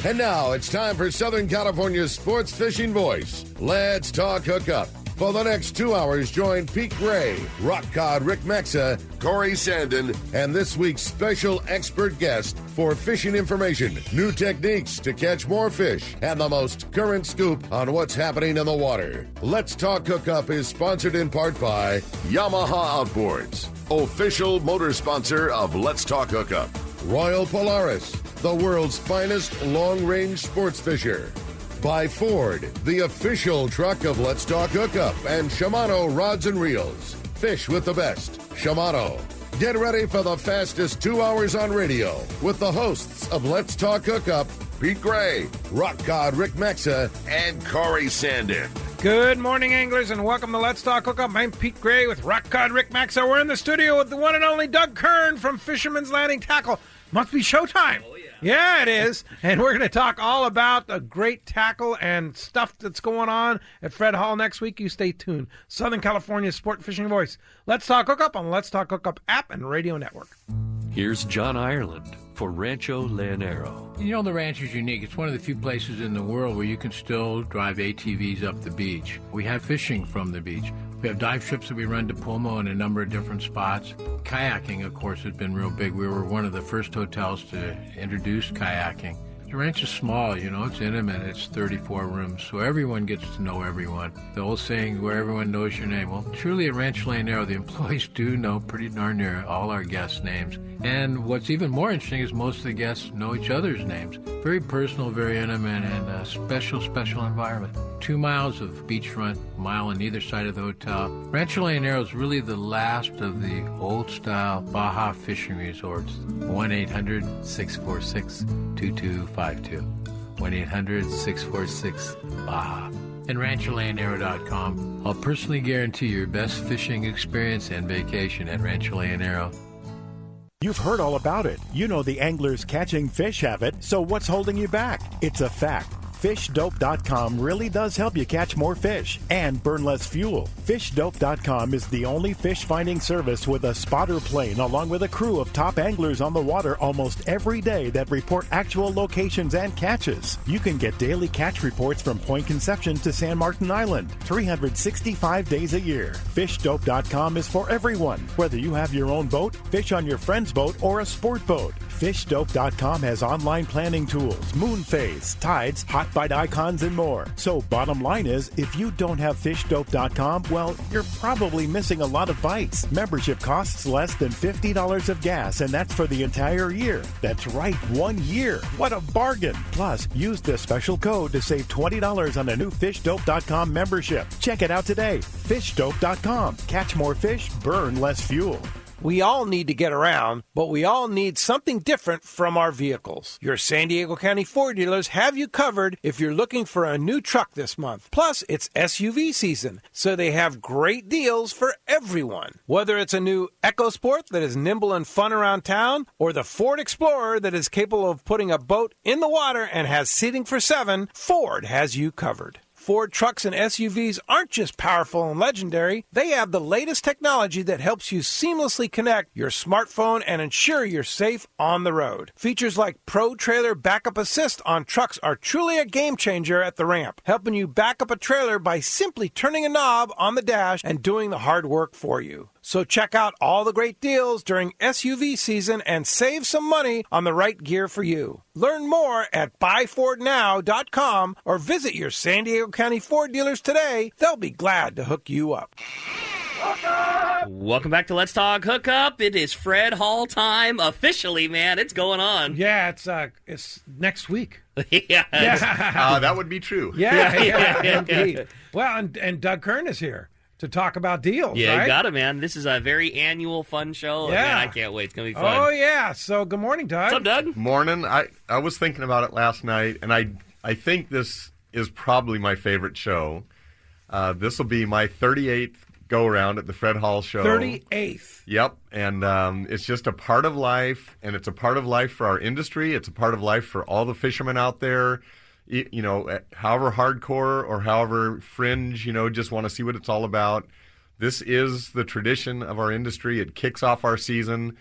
And now it's time for Southern California's sports fishing voice. Let's talk hookup. For the next 2 hours, join Pete Gray, Rock Cod Rick Maxa, Corey Sandin, and this week's special expert guest for fishing information, new techniques to catch more fish, and the most current scoop on what's happening in the water. Let's Talk Hookup is sponsored in part by Yamaha Outboards, official motor sponsor of Let's Talk Hookup. Royal Polaris, the world's finest long-range sports fisher. By Ford, the official truck of Let's Talk Hookup, and Shimano Rods and Reels. Fish with the best. Shimano. Get ready for the fastest 2 hours on radio with the hosts of Let's Talk Hookup, Pete Gray, Rock Cod Rick Maxa, and Corey Sandin. Good morning, anglers, and welcome to Let's Talk Hookup. I'm Pete Gray with Rock Cod Rick Maxa. We're in the studio with the one and only Doug Kern from Fisherman's Landing Tackle. Must be showtime. Oh, yeah. Yeah, it is. And we're going to talk all about the great tackle and stuff that's going on at Fred Hall next week. You stay tuned. Southern California's sport fishing voice. Let's Talk Hookup on Let's Talk Hookup app and radio network. Here's John Ireland for Rancho Leonero. You know, the ranch is unique. It's one of the few places in the world where you can still drive ATVs up the beach. We have fishing from the beach. We have dive trips that we run to Pomo in a number of different spots. Kayaking, of course, has been real big. We were one of the first hotels to introduce kayaking. The ranch is small, you know, it's intimate. It's 34 rooms, so everyone gets to know everyone. The old saying, where everyone knows your name. Well, truly at Rancho Leonero, the employees do know pretty darn near all our guests' names. And what's even more interesting is most of the guests know each other's names. Very personal, very intimate, and a special, special environment. 2 miles of beachfront, a mile on either side of the hotel. Rancho Leonero is really the last of the old-style Baja fishing resorts. 1-800-646-2252. 1-800-646-BAJA. And RanchoLeonero.com. I'll personally guarantee your best fishing experience and vacation at Rancho Leonero. You've heard all about it. You know the anglers catching fish have it, so what's holding you back? It's a fact. FishDope.com really does help you catch more fish and burn less fuel. FishDope.com is the only fish finding service with a spotter plane along with a crew of top anglers on the water almost every day that report actual locations and catches. You can get daily catch reports from Point Conception to San Martin Island, 365 days a year. FishDope.com is for everyone, whether you have your own boat, fish on your friend's boat, or a sport boat. FishDope.com has online planning tools, moon phase, tides, hot bite icons, and more. So bottom line is, if you don't have FishDope.com, well, you're probably missing a lot of bites. Membership costs less than $50 of gas, and that's for the entire year. That's right, 1 year. What a bargain. Plus, use this special code to save $20 on a new FishDope.com membership. Check it out today. FishDope.com. Catch more fish, burn less fuel. We all need to get around, but we all need something different from our vehicles. Your San Diego County Ford dealers have you covered if you're looking for a new truck this month. Plus, it's SUV season, so they have great deals for everyone. Whether it's a new EcoSport that is nimble and fun around town, or the Ford Explorer that is capable of putting a boat in the water and has seating for 7, Ford has you covered. Ford trucks and SUVs aren't just powerful and legendary. They have the latest technology that helps you seamlessly connect your smartphone and ensure you're safe on the road. Features like Pro Trailer Backup Assist on trucks are truly a game changer at the ramp, helping you back up a trailer by simply turning a knob on the dash and doing the hard work for you. So check out all the great deals during SUV season and save some money on the right gear for you. Learn more at buyfordnow.com or visit your San Diego County Ford dealers today. They'll be glad to hook you up. Welcome back to Let's Talk Hookup. It is Fred Hall time officially, man. It's going on. Yeah, it's next week. Yeah. That would be true. Yeah, indeed. Well, and Doug Kern is here to talk about deals, Yeah, right? You got it, man. This is a very annual, fun show. Yeah. Man, I can't wait. It's going to be fun. Oh, yeah. So, good morning, Doug. What's up, Doug? Morning. I was thinking about it last night, and I think this is probably my favorite show. This will be my 38th go-around at the Fred Hall show. 38th. Yep, and it's just a part of life, and it's a part of life for our industry. It's a part of life for all the fishermen out there. You know, however hardcore or however fringe, you know, just want to see what it's all about. This is the tradition of our industry. It kicks off our season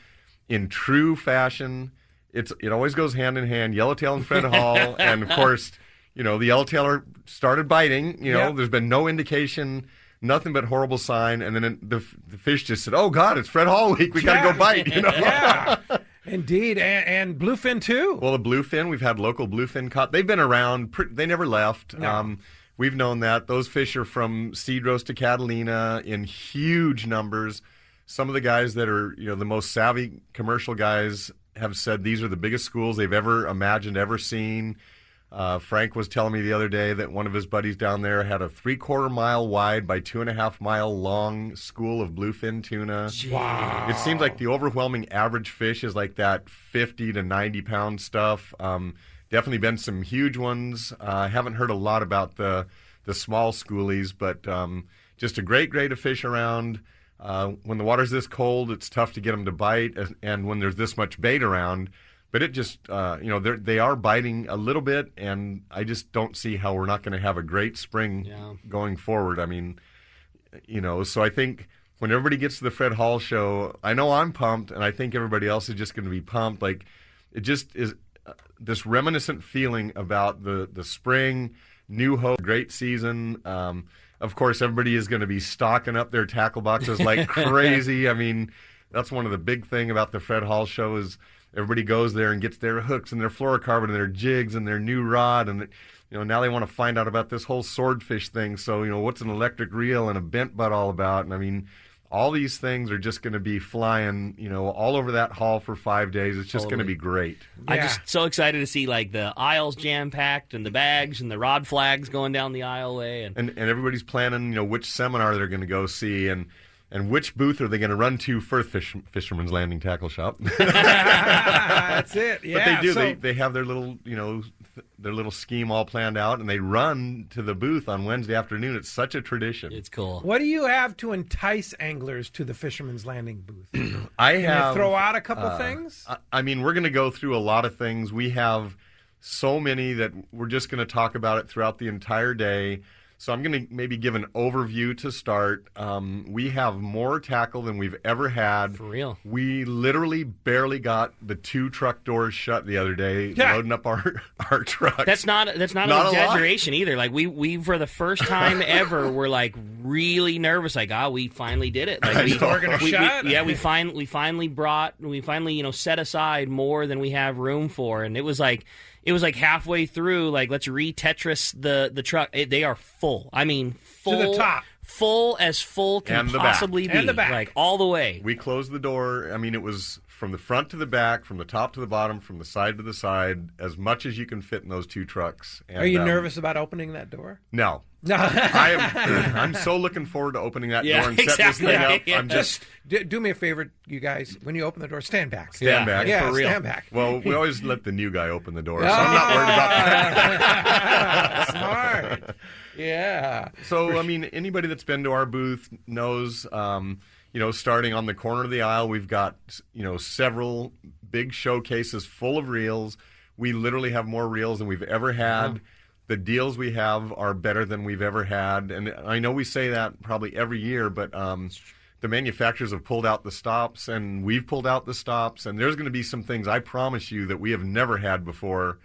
in true fashion, it always goes hand in hand. Yellowtail and Fred Hall, and of course, the yellowtail started biting. There's been no indication, nothing but horrible sign, and then the fish just said, "Oh God, it's Fred Hall week. We got to go bite." Yeah, indeed, and bluefin too. Well, the bluefin, we've had local bluefin caught. They've been around. They never left. No. We've known that. Those fish are from Cedros to Catalina in huge numbers. Some of the guys that are, the most savvy commercial guys have said these are the biggest schools they've ever imagined, ever seen. Frank was telling me the other day that one of his buddies down there had a 3/4 mile wide by 2.5 mile long school of bluefin tuna. Wow. It seems like the overwhelming average fish is like that 50 to 90 pound stuff. Definitely been some huge ones. I haven't heard a lot about the small schoolies, but just a great to fish around. When the water's this cold, it's tough to get them to bite, and when there's this much bait around. But it just, they are biting a little bit, and I just don't see how we're not going to have a great spring going forward. I mean, so I think when everybody gets to the Fred Hall show, I know I'm pumped, and I think everybody else is just going to be pumped. Like, it just is this reminiscent feeling about the spring, new hope, great season. Of course, everybody is going to be stocking up their tackle boxes like crazy. I mean, that's one of the big thing about the Fred Hall show is everybody goes there and gets their hooks and their fluorocarbon and their jigs and their new rod, and now they want to find out about this whole swordfish thing. So what's an electric reel and a bent butt all about? And I mean, all these things are just going to be flying, all over that hall for 5 days. It's just going to be great. Yeah. I'm just so excited to see like the aisles jam packed and the bags and the rod flags going down the aisleway, and everybody's planning, which seminar they're going to go see and which booth are they going to run to for Fisherman's Landing Tackle Shop. That's it. Yeah. But they do. They have their little, their little scheme all planned out, and they run to the booth on Wednesday afternoon. It's such a tradition. It's cool. What do you have to entice anglers to the Fisherman's Landing booth? Can you throw out a couple things? I mean, we're going to go through a lot of things. We have so many that we're just going to talk about it throughout the entire day. So I'm going to maybe give an overview to start. We have more tackle than we've ever had. For real. We literally barely got the 2 truck doors shut the other day, loading up our trucks. That's not an exaggeration either. Like we for the first time ever were like really nervous. Like, we finally did it. Like we're going to shut. We finally set aside more than we have room for, and it was like halfway through, like, let's re-Tetris the truck. They are full. I mean, full. To the top. Full as full can possibly be. And the back. Like, all the way. We closed the door. I mean, it was from the front to the back, from the top to the bottom, from the side to the side, as much as you can fit in those 2 trucks. And, are you nervous about opening that door? No. No. I'm so looking forward to opening that door and set this thing up. Yeah. I'm just do me a favor, you guys. When you open the door, stand back. Stand back. Yeah, for real. Stand back. Well, we always let the new guy open the door, so I'm not worried about that. Smart. Yeah. So, I mean, anybody that's been to our booth knows, starting on the corner of the aisle, we've got, several big showcases full of reels. We literally have more reels than we've ever had. Uh-huh. The deals we have are better than we've ever had. And I know we say that probably every year, but the manufacturers have pulled out the stops, and we've pulled out the stops. And there's going to be some things, I promise you, that we have never had before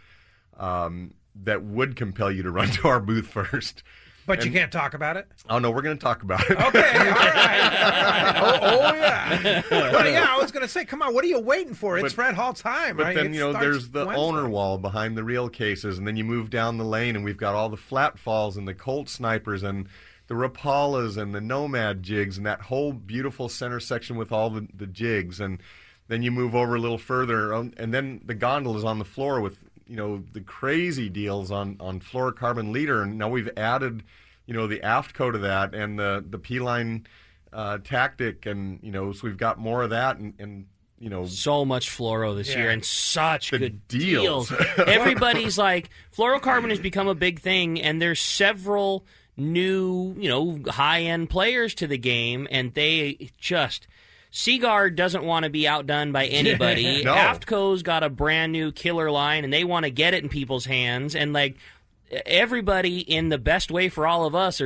that would compel you to run to our booth first. But you can't talk about it? Oh, no, we're going to talk about it. Okay, all right. Oh, yeah. Well, yeah, I was going to say, come on, what are you waiting for? It's Fred Hall time, but right? Then, there's the owner wall behind the reel cases, and then you move down the lane, and we've got all the flat falls and the Colt snipers and the Rapalas and the Nomad jigs and that whole beautiful center section with all the jigs. And then you move over a little further, and then the gondola is on the floor with the crazy deals on fluorocarbon leader, and now we've added, the aft coat of that and the P-line tactic, and so we've got more of that, and so much fluoro this year, and such good deals. Everybody's like, fluorocarbon has become a big thing, and there's several new, high-end players to the game, and they just. Seaguar doesn't want to be outdone by anybody. No. Aftco's got a brand new killer line, and they want to get it in people's hands. And like everybody, in the best way for all of us,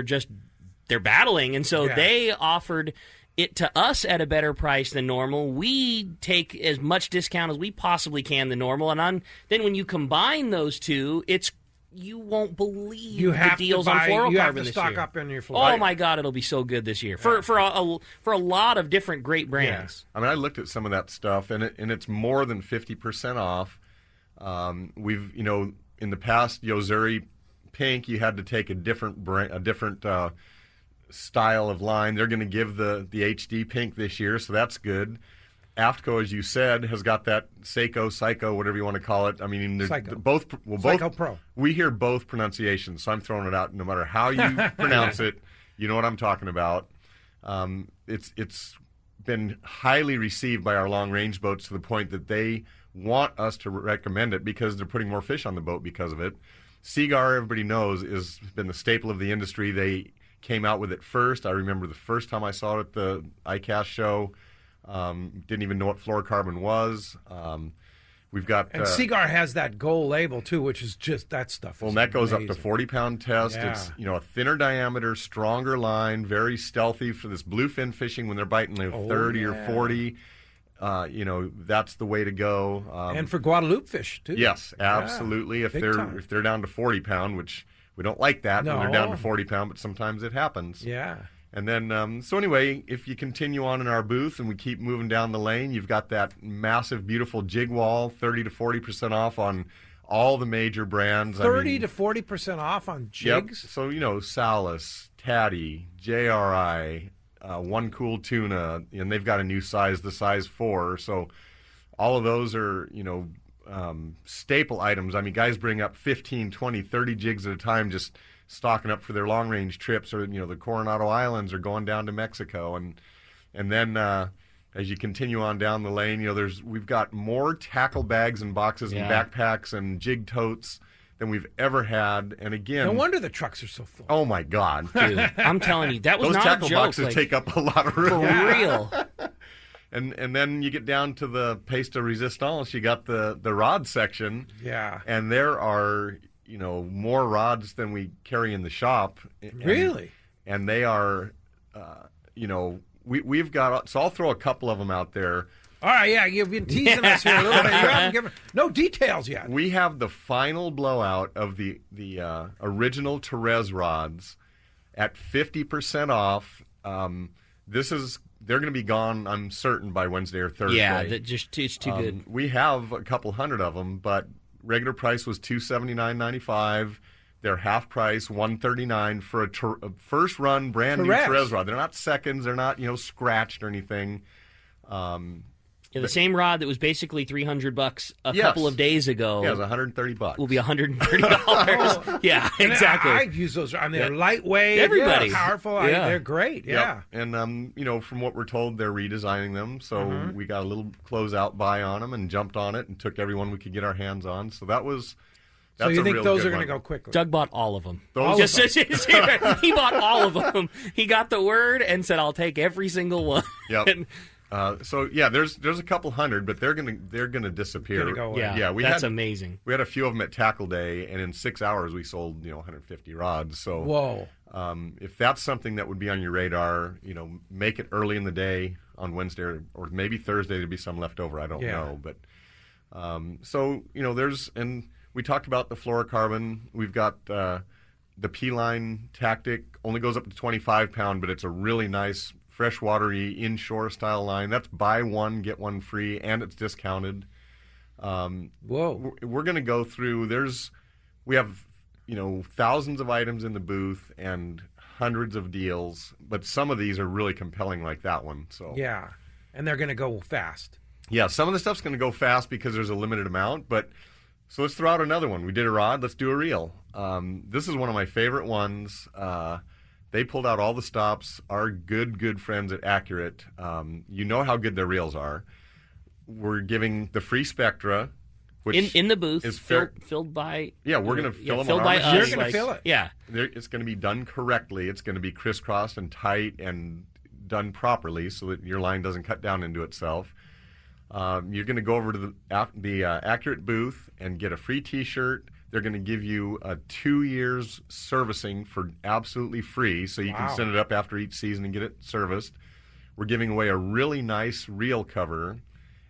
they're battling. And so they offered it to us at a better price than normal. We take as much discount as we possibly can than normal, and then when you combine those two, you won't believe the deals on fluorocarbon this year. You have to stock up on your fluorocarbon. Oh my God, it'll be so good this year for a lot of different great brands. Yeah. I mean, I looked at some of that stuff, and it's more than 50% off. We've in the past, Yozuri Pink, you had to take a different style of line. They're going to give the HD Pink this year, so that's good. AFTCO, as you said, has got that Psycho, whatever you want to call it. I mean, both Psycho Pro. We hear both pronunciations, so I'm throwing it out. No matter how you pronounce it, you know what I'm talking about. It's been highly received by our long-range boats to the point that they want us to recommend it because they're putting more fish on the boat because of it. Seaguar, everybody knows, has been the staple of the industry. They came out with it first. I remember the first time I saw it at the ICAST show. Didn't even know what fluorocarbon was. We've got and Seaguar has that gold label too, which is just that stuff. Well, that goes up to 40-pound test. Yeah. It's a thinner diameter, stronger line, very stealthy for this bluefin fishing when they're biting 30 or 40. That's the way to go. And for Guadalupe fish too. Yes, absolutely. If they're down to 40-pound, which we don't like that when they're down to 40-pound, but sometimes it happens. Yeah. And then, so anyway, if you continue on in our booth and we keep moving down the lane, you've got that massive, beautiful jig wall, 30 to 40% off on all the major brands. 30 to 40% off on jigs? Yep. So, Salis, Tatty, JRI, One Cool Tuna, and they've got a new size, the size 4. So all of those are, staple items. I mean, guys bring up 15, 20, 30 jigs at a time just stocking up for their long-range trips, or the Coronado Islands, or going down to Mexico, and then as you continue on down the lane, we've got more tackle bags and boxes and backpacks and jig totes than we've ever had. And again, no wonder the trucks are so full. Oh my God, dude! I'm telling you, that was those not tackle a joke. Boxes take up a lot of room for real. And then you get down to the Pace de Resistance. You got the rod section. Yeah. And there are more rods than we carry in the shop. Really? And they are, we've got. So I'll throw a couple of them out there. All right, yeah, you've been teasing us here a little bit. You haven't given no details yet. We have the final blowout of the original Therese rods at 50% off. They're going to be gone, I'm certain, by Wednesday or Thursday. Yeah, it's too good. We have a couple hundred of them, but regular price was $279.95. They're half price, $139 for a first run brand new Therese rod. They're not seconds. They're not scratched or anything. The same rod that was basically $300 a couple of days ago. Yeah, it was $130. Will be $130. Yeah, exactly. I've used those. I mean, they're lightweight. Everybody. They're powerful. They're great. Yeah. Yep. And from what we're told, they're redesigning them. So we got a little closeout buy on them and jumped on it and took everyone we could get our hands on. So that was. So you think those are going to go quickly? Doug bought all of them. He bought all of them. He got the word and said, "I'll take every single one." Yep. There's a couple hundred, but they're gonna disappear. That's amazing. We had a few of them at Tackle Day, and in 6 hours we sold 150 rods. So whoa! If that's something that would be on your radar, make it early in the day on Wednesday or maybe Thursday. There'd be some left over. I don't know, but there's, and we talked about the fluorocarbon. We've got the P-line Tactic. Only goes up to 25-pound, but it's a really nice freshwatery inshore style line. That's buy one get one free, and it's discounted. Whoa! We're going to go through. We have thousands of items in the booth and hundreds of deals, but some of these are really compelling, like that one. So yeah, and they're going to go fast. Yeah, some of the stuff's going to go fast because there's a limited amount. But so let's throw out another one. We did a rod. Let's do a reel. This is one of my favorite ones. They pulled out all the stops. Our good friends at Accurate, you know how good their reels are. We're giving the free Spectra, which in the booth is filled by. Yeah, we're going to fill them. Filled by us. You're going to fill it. Yeah, it's going to be done correctly. It's going to be crisscrossed and tight and done properly, so that your line doesn't cut down into itself. You're going to go over to the Accurate booth and get a free T-shirt. They're going to give you 2 years servicing for absolutely free, so you can send it up after each season and get it serviced. we're giving away a really nice reel cover.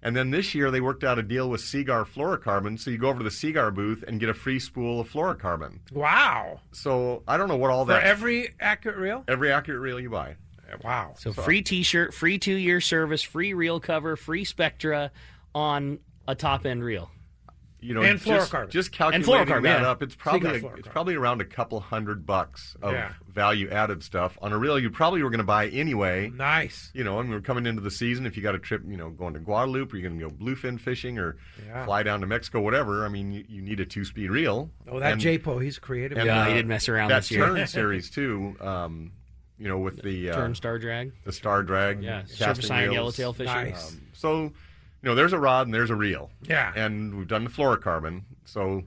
And then this year they worked out a deal with Seaguar fluorocarbon, so you go over to the Seaguar booth and get a free spool of fluorocarbon. Wow. So I don't know what all that... For every accurate reel? Every accurate reel you buy. Wow. So free T-shirt, free 2-year service, free reel cover, free Spectra on a top-end reel. You know, and fluorocarbon. Just calculating that up, it's probably around a couple $100 of value-added stuff. On a reel you probably were going to buy anyway. Nice. You know, and we're coming into the season. If you got a trip, you know, going to Guadalupe, or you're going to go bluefin fishing or fly down to Mexico, whatever, I mean, you need a 2-speed reel. Oh, that J-Po, he's creative. Yeah, he did mess around this year. That Kern series, too, you know, with the... Kern Star Drag. The Star Drag. Yeah, surface iron yellowtail fishing. Nice. So, you know, there's a rod and there's a reel. Yeah. And we've done the fluorocarbon, so...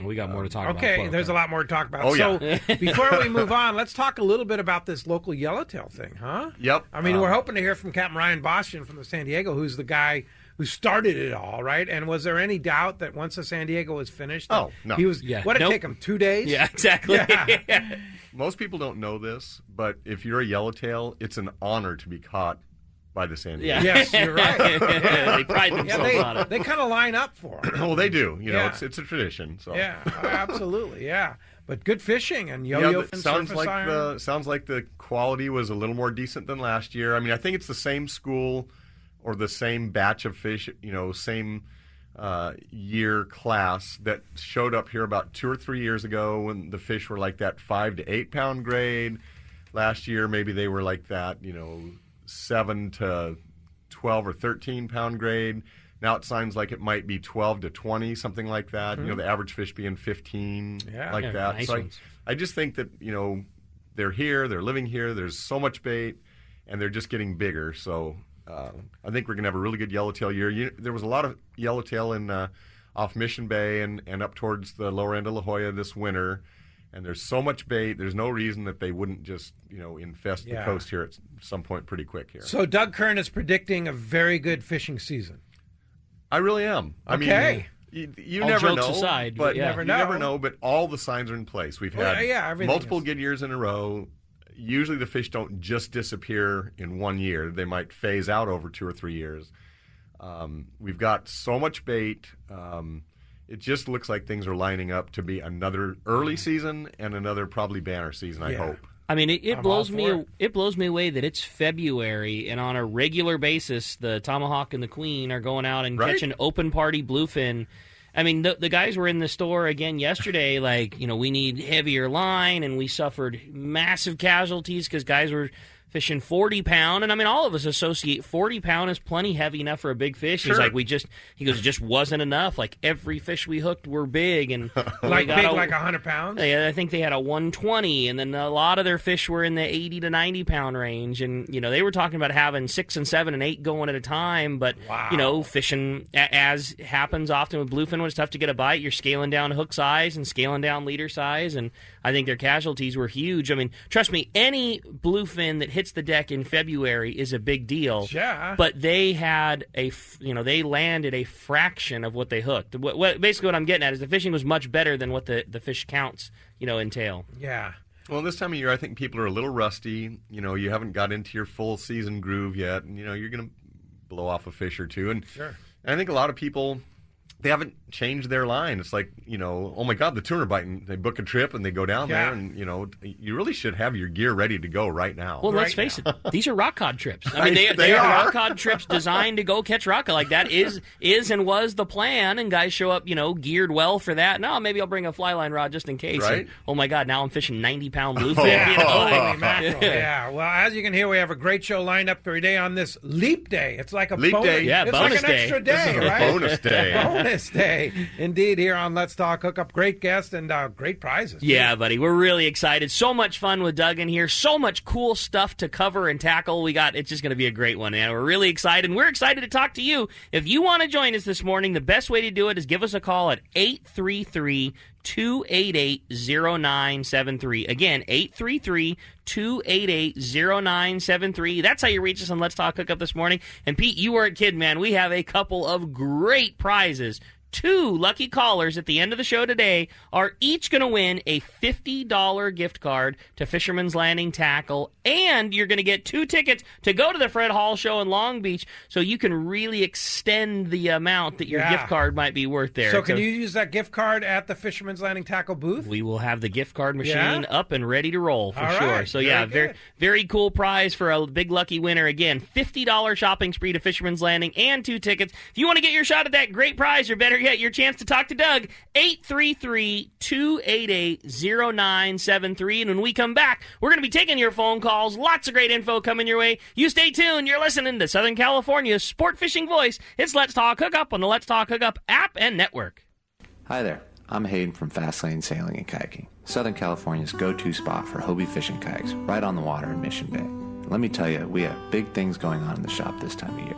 We got more to talk about. Okay, there's a lot more to talk about. Oh, so yeah. before we move on, let's talk a little bit about this local yellowtail thing, huh? Yep. I mean, we're hoping to hear from Captain Ryan Bastian from the San Diego, who's the guy who started it all, right? And was there any doubt that once the San Diego was finished, no. He was, what did it take him, 2 days? Yeah, exactly. Yeah. Most people don't know this, but if you're a yellowtail, it's an honor to be caught by the San Diego. Yes, you're right. They pride themselves on it. They kind of line up for it. Well, they do. You know, it's a tradition. So. Yeah, absolutely, yeah. But good fishing and yo-yo fin sounds surface iron. Sounds like the quality was a little more decent than last year. I mean, I think it's the same school or the same batch of fish, you know, same year class that showed up here about 2 or 3 years ago when the fish were like that 5 to 8 pound grade. Last year, maybe they were like that, you know, 7 to 12 or 13 pound grade. Now it sounds like it might be 12 to 20, something like that. You know, the average fish being 15, like that. Nice so ones. I just think that, you know, they're here, they're living here, there's so much bait, and they're just getting bigger. So I think we're going to have a really good yellowtail year. There was a lot of yellowtail in off Mission Bay and up towards the lower end of La Jolla this winter. And there's so much bait, there's no reason that they wouldn't just, you know, infest the coast here at some point pretty quick here. So Doug Kern is predicting a very good fishing season. I really am. I mean, you All never jokes know. aside, but you never know. But all the signs are in place. We've had multiple good years in a row. Usually the fish don't just disappear in 1 year. They might phase out over 2 or 3 years. We've got so much bait. It just looks like things are lining up to be another early season and another probably banner season, I hope. I mean, it blows me. It blows me away that it's February, and on a regular basis, the Tomahawk and the Queen are going out and catching open party bluefin. I mean, the guys were in the store again yesterday, like, you know, we need heavier line, and we suffered massive casualties because guys were fishing 40-pound, and I mean, all of us associate 40-pound as plenty heavy enough for a big fish. Sure. He's like, he goes, it just wasn't enough. Like, every fish we hooked were big, and like 100 pounds. I think they had a 120, and then a lot of their fish were in the 80 to 90-pound range, and you know, they were talking about having 6 and 7 and 8 going at a time. But you know, fishing, as happens often with bluefin, when it's tough to get a bite, you're scaling down hook size and scaling down leader size, and I think their casualties were huge. I mean, trust me, any bluefin that hits the deck in February is a big deal. Yeah. But they had they landed a fraction of what they hooked. Basically, what I'm getting at is the fishing was much better than what the fish counts, you know, entail. Yeah. Well, this time of year, I think people are a little rusty. You know, you haven't got into your full season groove yet, and you know, you're going to blow off a fish or two. And I think a lot of people, they haven't changed their line. It's like, you know, oh my God, the tuna biting. They book a trip and they go down there, and you know, you really should have your gear ready to go right now. Well, let's face it, these are rock cod trips. I mean, they are rock cod trips designed to go catch rock cod. Like that is and was the plan, and guys show up, you know, geared well for that. No, maybe I'll bring a fly line rod just in case. Right? And, oh my God, now I'm fishing 90-pound bluefin. You know, Holy mackerel. Yeah. Well, as you can hear, we have a great show lined up for today on this Leap Day. It's like a Leap bonus Day. Yeah, it's bonus like an day. extra day, This is a right? bonus day. Bonus day. Indeed, here on Let's Talk Hookup. Great guest and great prizes. Yeah, buddy. We're really excited. So much fun with Doug in here. So much cool stuff to cover and tackle. It's just going to be a great one, man. We're really excited, and we're excited to talk to you. If you want to join us this morning, the best way to do it is give us a call at 833-288-0973. Again, 833-288-0973. That's how you reach us on Let's Talk Hookup this morning. And Pete, you weren't kidding, man. We have a couple of great prizes. 2 lucky callers at the end of the show today are each going to win a $50 gift card to Fisherman's Landing Tackle, and you're going to get 2 tickets to go to the Fred Hall Show in Long Beach, so you can really extend the amount that your gift card might be worth there. So can you use that gift card at the Fisherman's Landing Tackle booth? We will have the gift card machine up and ready to roll for All sure. right. So very cool prize for a big lucky winner. Again, $50 shopping spree to Fisherman's Landing and 2 tickets. If you want to get your shot at that great prize, or better yet, your chance to talk to Doug, 833-288-0973. And when we come back, we're going to be taking your phone calls. Lots of great info coming your way. You stay tuned. You're listening to Southern California's sport fishing voice. It's Let's Talk Hookup on the Let's Talk Hookup app and network. Hi there. I'm Hayden from Fastlane Sailing and Kayaking, Southern California's go-to spot for Hobie fishing kayaks, right on the water in Mission Bay. Let me tell you, we have big things going on in the shop this time of year.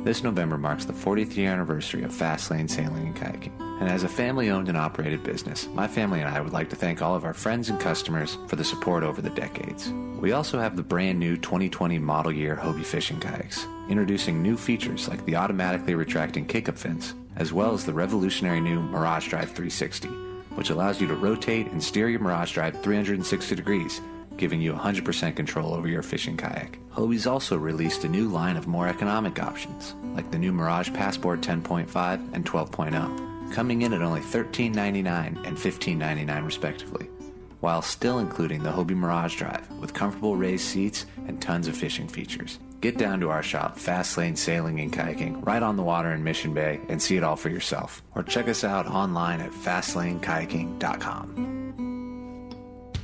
This November marks the 40th year anniversary of Fastlane Sailing and Kayaking. And as a family-owned and operated business, my family and I would like to thank all of our friends and customers for the support over the decades. We also have the brand new 2020 model year Hobie fishing kayaks, introducing new features like the automatically retracting kick-up fins, as well as the revolutionary new Mirage Drive 360, which allows you to rotate and steer your Mirage Drive 360 degrees, giving you 100% control over your fishing kayak. Hobie's also released a new line of more economic options, like the new Mirage Passport 10.5 and 12.0, coming in at only $13.99 and $15.99 respectively, while still including the Hobie Mirage Drive with comfortable raised seats and tons of fishing features. Get down to our shop, Fastlane Sailing and Kayaking, right on the water in Mission Bay, and see it all for yourself. Or check us out online at FastlaneKayaking.com.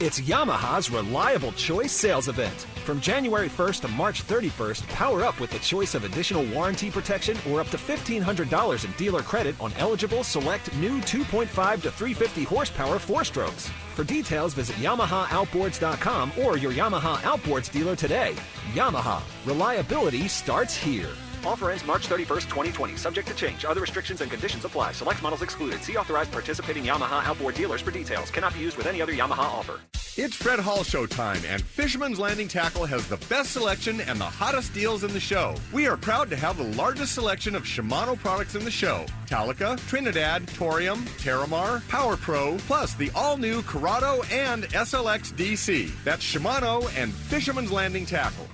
It's Yamaha's Reliable Choice Sales Event. From January 1st to March 31st, power up with the choice of additional warranty protection or up to $1,500 in dealer credit on eligible select new 2.5 to 350 horsepower 4-strokes. For details, visit YamahaOutboards.com or your Yamaha Outboards dealer today. Yamaha. Reliability starts here. Offer ends March 31st, 2020. Subject to change. Other restrictions and conditions apply. Select models excluded. See authorized participating Yamaha outboard dealers for details. Cannot be used with any other Yamaha offer. It's Fred Hall Show time, and Fisherman's Landing Tackle has the best selection and the hottest deals in the show. We are proud to have the largest selection of Shimano products in the show. Talica, Trinidad, Torium, Terramar, Power Pro, plus the all-new Corrado and SLX DC. That's Shimano and Fisherman's Landing Tackle.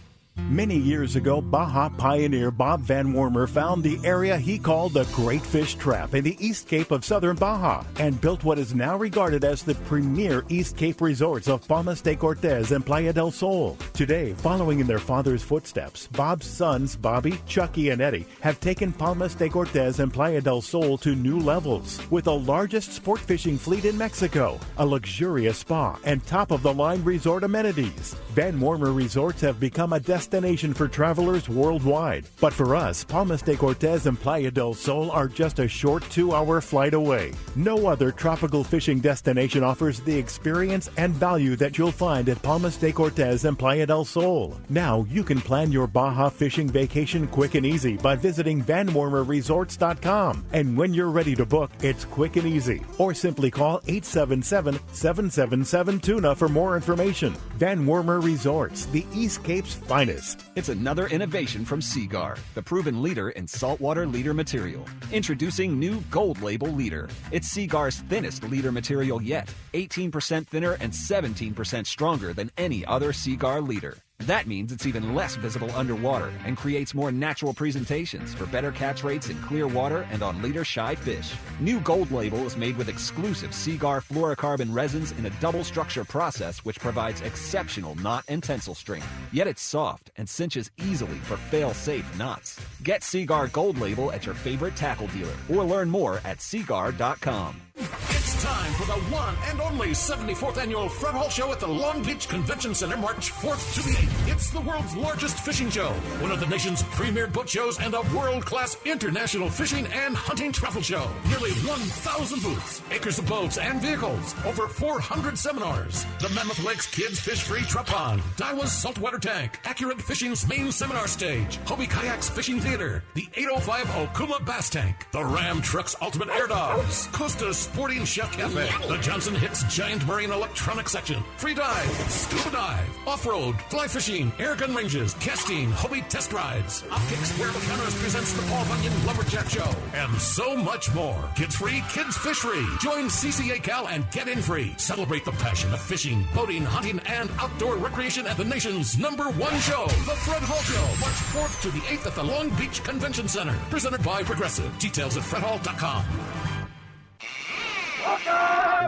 Many years ago, Baja pioneer Bob Van Wormer found the area he called the Great Fish Trap in the East Cape of southern Baja and built what is now regarded as the premier East Cape resorts of Palmas de Cortez and Playa del Sol. Today, following in their father's footsteps, Bob's sons, Bobby, Chucky, and Eddie, have taken Palmas de Cortez and Playa del Sol to new levels with the largest sport fishing fleet in Mexico, a luxurious spa, and top-of-the-line resort amenities. Van Wormer Resorts have become a destination for travelers worldwide. But for us, Palmas de Cortez and Playa del Sol are just a short 2-hour flight away. No other tropical fishing destination offers the experience and value that you'll find at Palmas de Cortez and Playa del Sol. Now you can plan your Baja fishing vacation quick and easy by visiting VanWormerResorts.com. And when you're ready to book, it's quick and easy. Or simply call 877-777-TUNA for more information. Van Wormer Resorts, the East Cape's finest. It's another innovation from Seaguar, the proven leader in saltwater leader material. Introducing new Gold Label leader. It's Seaguar's thinnest leader material yet, 18% thinner and 17% stronger than any other Seaguar leader. That means it's even less visible underwater and creates more natural presentations for better catch rates in clear water and on leader-shy fish. New Gold Label is made with exclusive Seaguar fluorocarbon resins in a double structure process which provides exceptional knot and tensile strength. Yet it's soft and cinches easily for fail-safe knots. Get Seaguar Gold Label at your favorite tackle dealer or learn more at Seaguar.com. It's time for the one and only 74th Annual Fred Hall Show at the Long Beach Convention Center, March 4th to the 8th. It's the world's largest fishing show, one of the nation's premier boat shows, and a world-class international fishing and hunting travel show. Nearly 1,000 booths, acres of boats and vehicles, over 400 seminars. The Mammoth Lakes Kids Fish-Free Trout Pond, Daiwa's Saltwater Tank, Accurate Fishing's main seminar stage, Hobie Kayak's Fishing Theater, the 805 Okuma Bass Tank, the Ram Trucks Ultimate Air Dogs, Costa's Sporting Chef Cafe, the Johnson Hits Giant Marine Electronics Section, free dive, scuba dive, off-road, fly fishing, air gun ranges, casting, Hobie test rides, Optics Wearable Cameras presents the Paul Bunyan Lumberjack Show, and so much more. Kids free, kids fish free. Join CCA Cal and get in free. Celebrate the passion of fishing, boating, hunting, and outdoor recreation at the nation's #1 show, The Fred Hall Show, March 4th to the 8th at the Long Beach Convention Center. Presented by Progressive. Details at fredhall.com.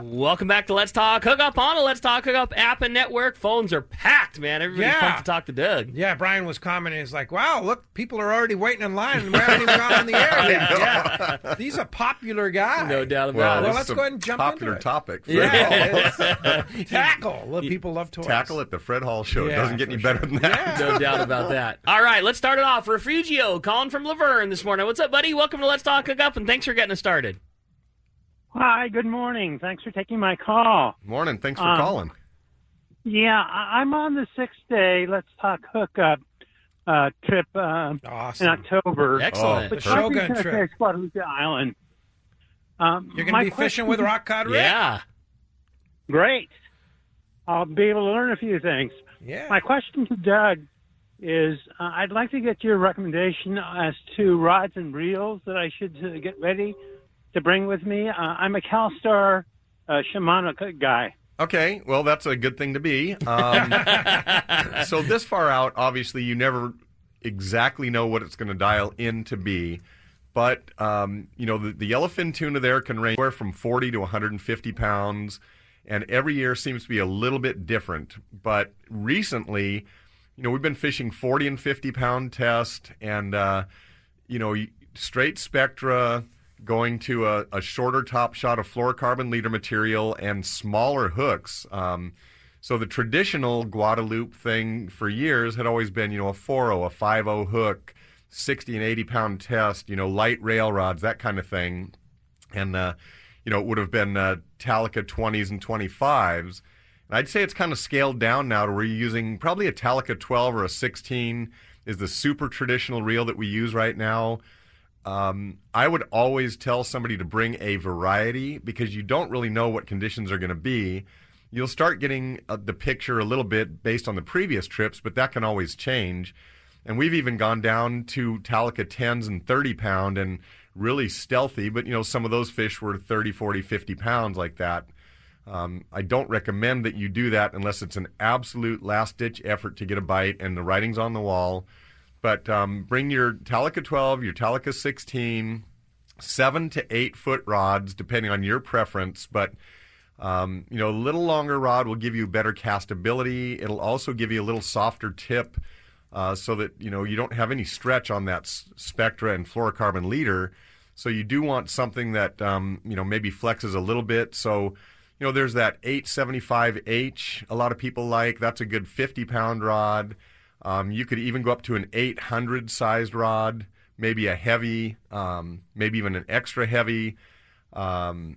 Welcome back to Let's Talk Hookup on the Let's Talk Hookup app and network. Phones are packed, man. Everybody's pumped to talk to Doug. Yeah, Brian was commenting. He's like, wow, look, people are already waiting in line and we haven't even gone on the air yet. Yeah. He's a popular guy. No doubt about it. Well, let's go ahead and jump into it. Popular topic. Tackle. People love toys. Tackle at the Fred Hall Show. It doesn't get any better than that. No doubt about that. All right, let's start it off. Refugio calling from Laverne this morning. What's up, buddy? Welcome to Let's Talk Hookup, and thanks for getting us started. Hi, good morning. Thanks for taking my call. Morning. Thanks for calling. Yeah, I'm on the 6-day Let's Talk Hookup trip in October. Excellent. The Shogun trip. Guadalupe Island. You're going to be fishing with Rock Cod Rick? Yeah. Great. I'll be able to learn a few things. Yeah. My question to Doug is I'd like to get your recommendation as to rods and reels that I should get ready to bring with me. I'm a CalStar Shimano guy. Okay, well, that's a good thing to be. So this far out, obviously, you never exactly know what it's going to dial in to be. But, the yellowfin tuna there can range anywhere from 40 to 150 pounds. And every year seems to be a little bit different. But recently, we've been fishing 40 and 50-pound test and, straight spectra, going to a shorter top shot of fluorocarbon leader material and smaller hooks. So the traditional Guadalupe thing for years had always been, a 4.0, a 5.0 hook, 60 and 80-pound test, light rail rods, that kind of thing. And, it would have been Talica 20s and 25s. And I'd say it's kind of scaled down now to where you're using probably a Talica 12 or a 16 is the super traditional reel that we use right now. I would always tell somebody to bring a variety because you don't really know what conditions are going to be. You'll start getting the picture a little bit based on the previous trips, but that can always change. And we've even gone down to Talica 10s and 30-pound and really stealthy, but, some of those fish were 30, 40, 50 pounds like that. I don't recommend that you do that unless it's an absolute last-ditch effort to get a bite and the writing's on the wall. But bring your Talica 12, your Talica 16, 7 to 8 foot rods, depending on your preference. But, a little longer rod will give you better castability. It'll also give you a little softer tip so that, you don't have any stretch on that spectra and fluorocarbon leader. So you do want something that, maybe flexes a little bit. So, there's that 875H a lot of people like. That's a good 50-pound rod. You could even go up to an 800-sized rod, maybe a heavy, maybe even an extra heavy. And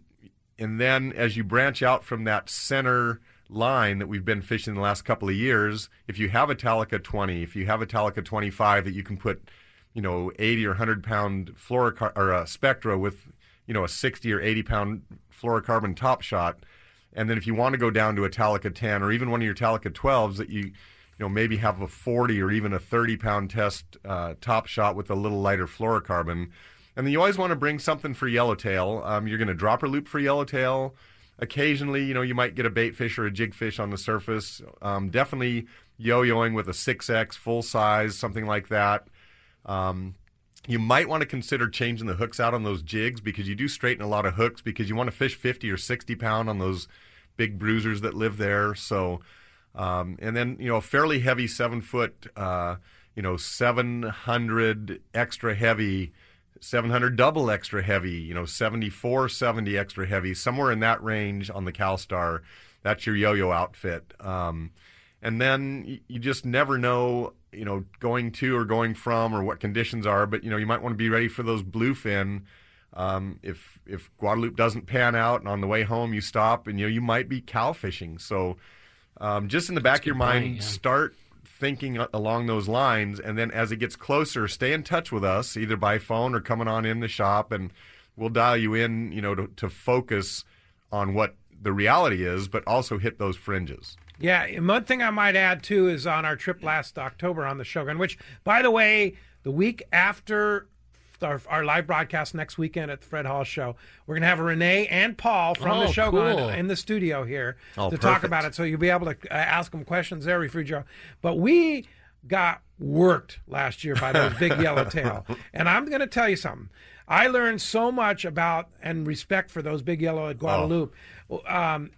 then as you branch out from that center line that we've been fishing the last couple of years, if you have a Talica 20, if you have a Talica 25 that you can put, 80 or 100-pound spectra with, a 60 or 80-pound fluorocarbon top shot, and then if you want to go down to a Talica 10 or even one of your Talica 12s that you maybe have a 40 or even a 30-pound test top shot with a little lighter fluorocarbon. And then you always want to bring something for yellowtail. You're going to dropper loop for yellowtail. Occasionally, you might get a bait fish or a jig fish on the surface. Definitely yo-yoing with a 6X full size, something like that. You might want to consider changing the hooks out on those jigs because you do straighten a lot of hooks because you want to fish 50 or 60 pound on those big bruisers that live there. So... and then, a fairly heavy 7-foot, 700 extra heavy, 700 double extra heavy, 74, 70 extra heavy, somewhere in that range on the CalStar. That's your yo-yo outfit. And then you just never know, going to or going from or what conditions are, but, you might want to be ready for those bluefin. If Guadalupe doesn't pan out and on the way home you stop and, you might be cow fishing. So, just in the back of your mind, start thinking along those lines, and then as it gets closer, stay in touch with us, either by phone or coming on in the shop, and we'll dial you in, to focus on what the reality is, but also hit those fringes. Yeah, and one thing I might add, too, is on our trip last October on the Shogun, which, by the way, the week after our live broadcast next weekend at the Fred Hall Show, we're going to have Renee and Paul from the Shogun in the studio here to talk about it, so you'll be able to ask them questions there, Refugio. But we got worked last year by those big yellowtail, and I'm going to tell you something. I learned so much about and respect for those big yellow at Guadalupe.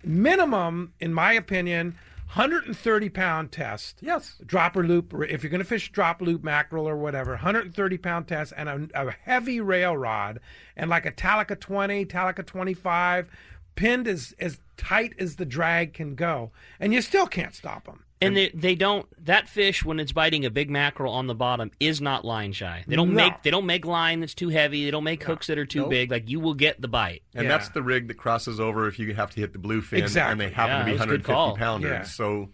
Minimum, in my opinion, 130-pound test. Yes. Dropper loop, if you're going to fish drop loop, mackerel, or whatever, 130-pound test and a heavy rail rod and like a Talica 20, Talica 25, pinned as tight as the drag can go. And you still can't stop them. And they don't. That fish, when it's biting a big mackerel on the bottom, is not line shy. They don't make line that's too heavy. They don't make hooks that are too big. Like, you will get the bite. And that's the rig that crosses over if you have to hit the bluefin, and they happen to be 150 pounders. Yeah. So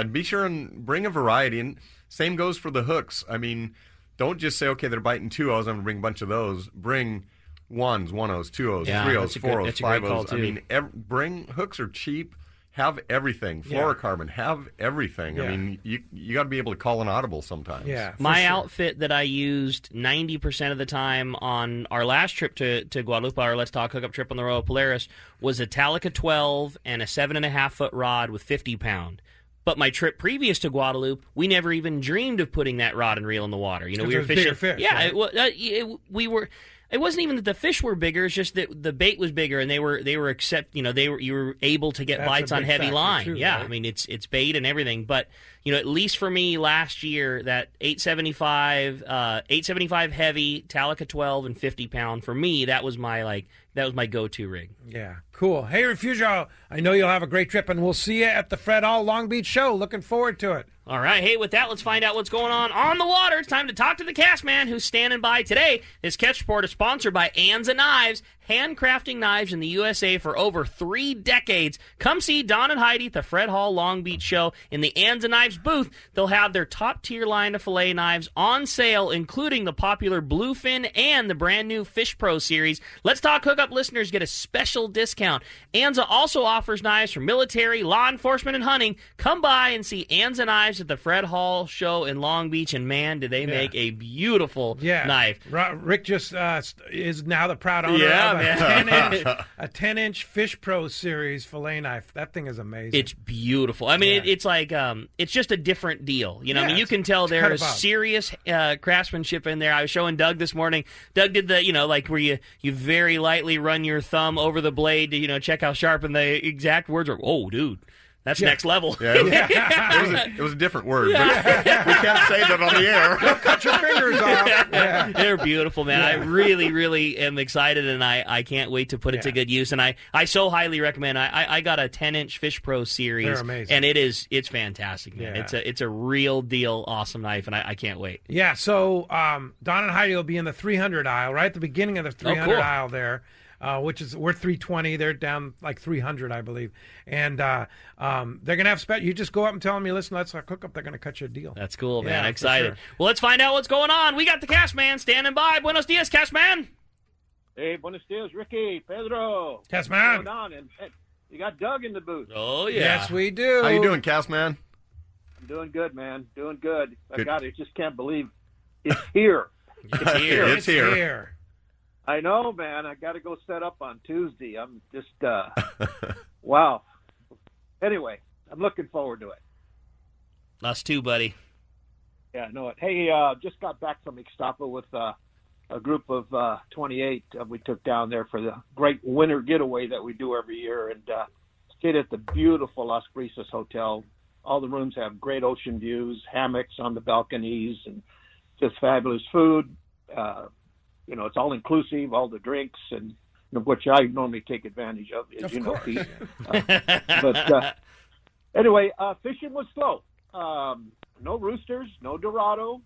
be sure and bring a variety. And same goes for the hooks. I mean, don't just say, okay, they're biting 2 O's, I'm going to bring a bunch of those. Bring 1s, 1 O's, 2 O's, 3 O's, 4 O's, 5 O's. I mean, bring hooks are cheap. Have everything. Fluorocarbon. Have everything. I mean, you got to be able to call an audible sometimes. Yeah. My outfit that I used 90% of the time on our last trip to Guadalupe, our Let's Talk Hookup trip on the Royal Polaris, was a Talica 12 and a 7.5-foot rod with 50-pound. But my trip previous to Guadalupe, we never even dreamed of putting that rod and reel in the water. You know, we were fishing. Fish, yeah, right? we were. It wasn't even that the fish were bigger; it's just that the bait was bigger, and you were able to get bites on heavy line. Too, yeah, right? I mean it's bait and everything, but at least for me last year, that 875 heavy Talica 12 and 50-pound for me, that was my go-to rig. Yeah, cool. Hey, Refugio, I know you'll have a great trip, and we'll see you at the Fred Hall Long Beach show. Looking forward to it. All right. Hey, with that, let's find out what's going on the water. It's time to talk to the cast man who's standing by today. This catch report is sponsored by Anza Knives, handcrafting knives in the USA for over 3 decades. Come see Don and Heidi at the Fred Hall Long Beach show in the Anza Knives booth. They'll have their top-tier line of fillet knives on sale, including the popular Bluefin and the brand-new Fish Pro series. Let's Talk Hookup listeners get a special discount. Anza also offers knives for military, law enforcement, and hunting. Come by and see Anza Knives at the Fred Hall show in Long Beach, and man, do they make a beautiful knife. Rick just is now the proud owner of a 10-inch Fish Pro series fillet knife. That thing is amazing. It's beautiful. I mean, it's like it's just a different deal. I mean, you can tell there is serious craftsmanship in there. I was showing Doug this morning. Doug did the like where you very lightly run your thumb over the blade to check how sharp, and the exact words are, "Oh, dude, that's next level." Yeah, it was a different word, but we can't say that on the air. Cut your fingers off. Yeah. They're beautiful, man. I really, really am excited, and I can't wait to put it to good use. And I so highly recommend. I got a 10-inch Fish Pro series. They're amazing. And it's fantastic, man. Yeah. It's a real deal awesome knife, and I can't wait. Yeah, so Don and Heidi will be in the 300 aisle, right at the beginning of the 300 aisle there. Which is we're 320, they're down like 300, I believe, and they're gonna have you just go up and tell them, listen, let's hook up. They're gonna cut you a deal. That's cool, man. I'm excited. Sure. Well, let's find out what's going on. We got the cast man standing by. Buenos dias, cast man. Hey, buenos dias, Ricky, Pedro. Cast man. What's going on? And you got Doug in the booth. Oh yeah, yes we do. How you doing, cast man? I'm doing good, man. Doing good. I just can't believe it's here. It's here. It's here. I know, man. I got to go set up on Tuesday. I'm just, wow. Anyway, I'm looking forward to it. Us too, buddy. Yeah, I know it. Hey, just got back from Ixtapa with a group of 28. We took down there for the great winter getaway that we do every year, and stayed at the beautiful Las Brisas Hotel. All the rooms have great ocean views, hammocks on the balconies, and just fabulous food. It's all inclusive, all the drinks, and which I normally take advantage of, as you know, Pete. But anyway, fishing was slow. No roosters, no Dorado.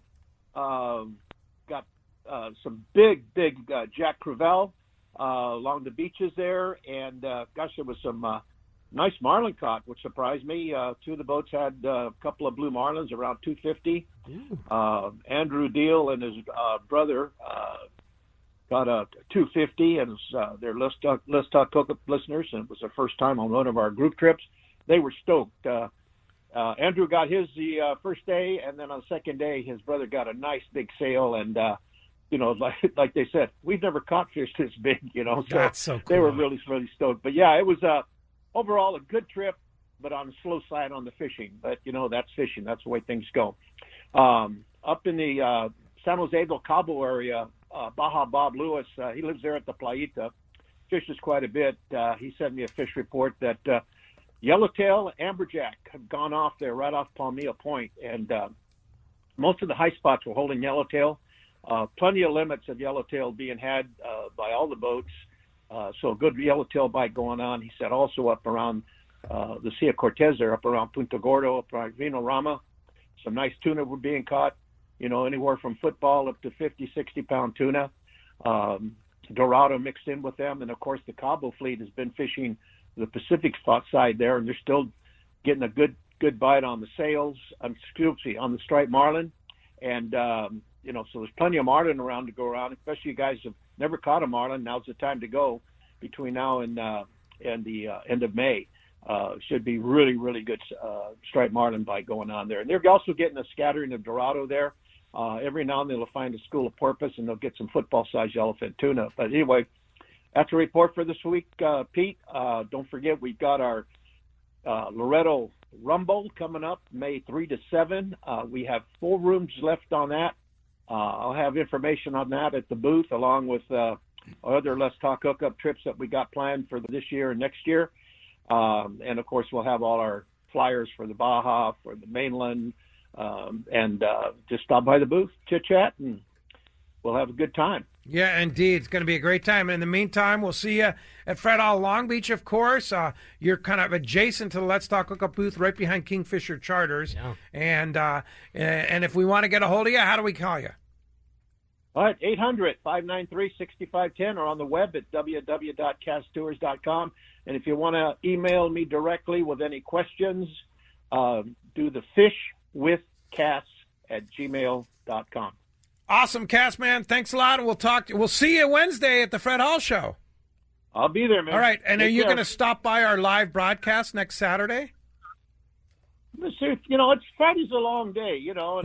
Got some big Jack Crevalle along the beaches there, and gosh, there was some nice marlin caught, which surprised me. 2 of the boats had a couple of blue marlins around 250. Andrew Deal and his brother got a 250, and they're Let's Talk Hookup listeners, and it was their first time on one of our group trips. They were stoked. Andrew got his the first day, and then on the second day, his brother got a nice big sail, and like they said, we've never caught fish this big, So, that's so cool. They were really, really stoked. But yeah, it was overall a good trip, but on the slow side on the fishing. But that's fishing. That's the way things go. Up in the San Jose del Cabo area, Baja Bob Lewis, he lives there at the Playita, fishes quite a bit. He sent me a fish report that yellowtail, amberjack have gone off there right off Palmilla Point, and most of the high spots were holding yellowtail. Plenty of limits of yellowtail being had by all the boats, so a good yellowtail bite going on. He said also up around the Sea of Cortez there, up around Punta Gordo, up around Vino Rama, some nice tuna were being caught, anywhere from football up to 50, 60-pound tuna. Dorado mixed in with them, and of course the Cabo fleet has been fishing the Pacific spot side there, and they're still getting a good bite on the sails, on the striped marlin, and so there's plenty of marlin around to go around, especially you guys have never caught a marlin. Now's the time to go between now and the end of May. Should be really, really good striped marlin bite going on there. And they're also getting a scattering of Dorado there. Every now and then they'll find a school of porpoise, and they'll get some football-sized yellowfin tuna. But anyway, that's a report for this week, Pete. Don't forget, we've got our Loretto Rumble coming up May 3 to 7. We have 4 rooms left on that. I'll have information on that at the booth, along with other Let's Talk Hookup trips that we got planned for this year and next year. And, of course, we'll have all our flyers for the Baja, for the mainland, and just stop by the booth, chit-chat, and we'll have a good time. Yeah, indeed. It's going to be a great time. And in the meantime, we'll see you at Fred Hall Long Beach, of course. You're kind of adjacent to the Let's Talk Hookup booth, right behind Kingfisher Charters. Yeah. And if we want to get a hold of you, how do we call you? All right, 800-593-6510, or on the web at www.casttours.com. And if you want to email me directly with any questions, do the fishwithcass@gmail.com. Awesome, Cass, man. Thanks a lot, and we'll see you Wednesday at the Fred Hall Show. I'll be there, man. All right, and are you going to stop by our live broadcast next Saturday? It's Friday's a long day, and well,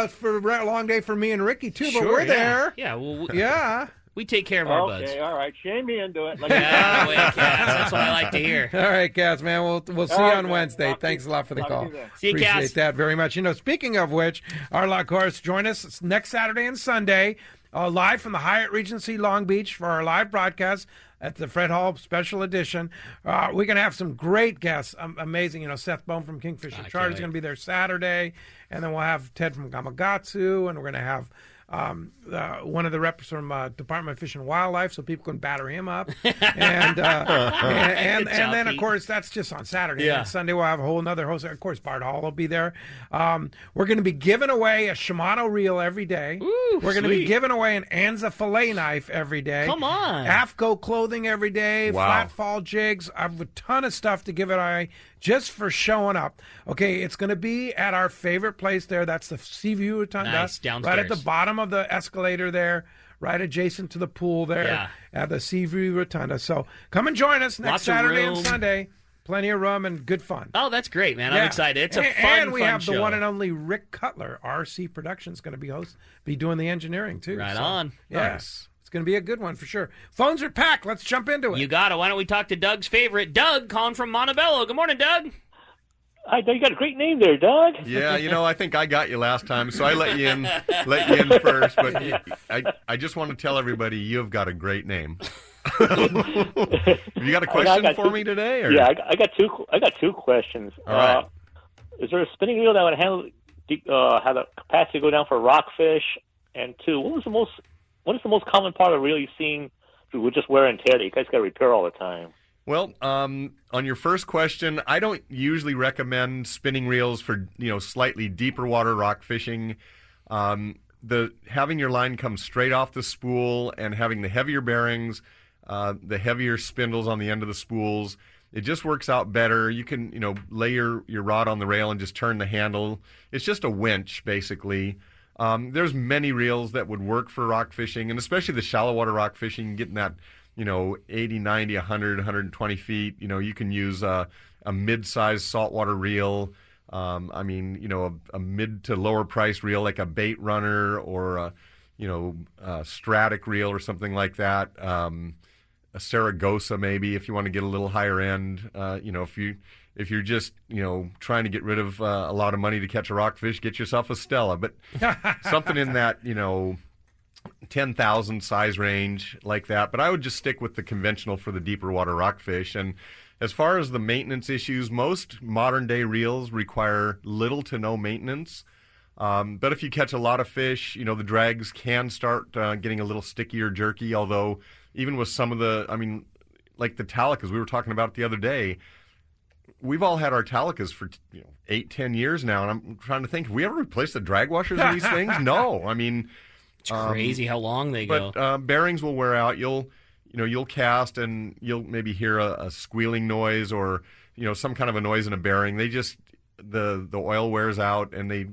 it's a long day for me and Ricky, too, but we're there. Yeah, we take care of our buds. Okay, all right. Shame me into it. Yeah, wait, Cass. That's what I like to hear. All right, Cass, man. We'll see you on Wednesday. Thanks a lot for the call. See you, Cass. Appreciate that very much. Speaking of which, of course, join us next Saturday and Sunday, live from the Hyatt Regency Long Beach for our live broadcast at the Fred Hall Special Edition. We're going to have some great guests. Amazing. Seth Bone from Kingfisher Charter is going to be there Saturday. And then we'll have Ted from Gamakatsu, and we're going to have one of the reps from Department of Fish and Wildlife, so people can batter him up. And then, of course, that's just on Saturday. Yeah. And Sunday we'll have a whole other host. Of course, Bart Hall will be there. We're going to be giving away a Shimano reel every day. Ooh, we're going to be giving away an Anza fillet knife every day. Come on. AFCO clothing every day. Wow. Flat fall jigs. I have a ton of stuff to give away just for showing up. Okay, it's going to be at our favorite place there. That's the Seaview Rotunda. Nice, downstairs. Right at the bottom of the escalator there, right adjacent to the pool there at the Seaview Rotunda. So come and join us next Saturday and Sunday. Plenty of room and good fun. Oh, that's great, man. I'm excited. It's a fun And we have show. The one and only Rick Cutler, RC Productions, going to be doing the engineering, too. Right on. Yes. It's going to be a good one for sure. Phones are packed. Let's jump into it. You got it. Why don't we talk to Doug's favorite, Doug, calling from Montebello. Good morning, Doug. Hi, Doug. You got a great name there, Doug. Yeah, I think I got you last time, so I let you in first. But I just want to tell everybody you've got a great name. You got a question for me today? Or? Yeah, I got two questions. All right. Is there a spinning reel that would have the capacity to go down for rockfish? And two, what is the most common part of the reel you've seen with just wear and tear that you guys got to repair all the time? Well, on your first question, I don't usually recommend spinning reels for slightly deeper water rock fishing. Having your line come straight off the spool and having the heavier bearings, the heavier spindles on the end of the spools, it just works out better. You can lay your rod on the rail and just turn the handle. It's just a winch basically. There's many reels that would work for rock fishing, and especially the shallow water rock fishing, getting that, 80, 90, 100, 120 feet. You can use a mid-sized saltwater reel. A mid to lower price reel like a bait runner or a Stratic reel or something like that. A Saragossa maybe if you want to get a little higher end. If you're just trying to get rid of a lot of money to catch a rockfish, get yourself a Stella. But something in that 10,000 size range like that. But I would just stick with the conventional for the deeper water rockfish. And as far as the maintenance issues, most modern day reels require little to no maintenance. But if you catch a lot of fish, the drags can start getting a little sticky or jerky. Although even with some of like the Talicas we were talking about the other day, we've all had our Talicas for 8-10 years now, and I'm trying to think, have we ever replaced the drag washers in these things? No. It's crazy how long they go. But bearings will wear out. You'll cast and you'll maybe hear a squealing noise or some kind of a noise in a bearing. They just the oil wears out, and they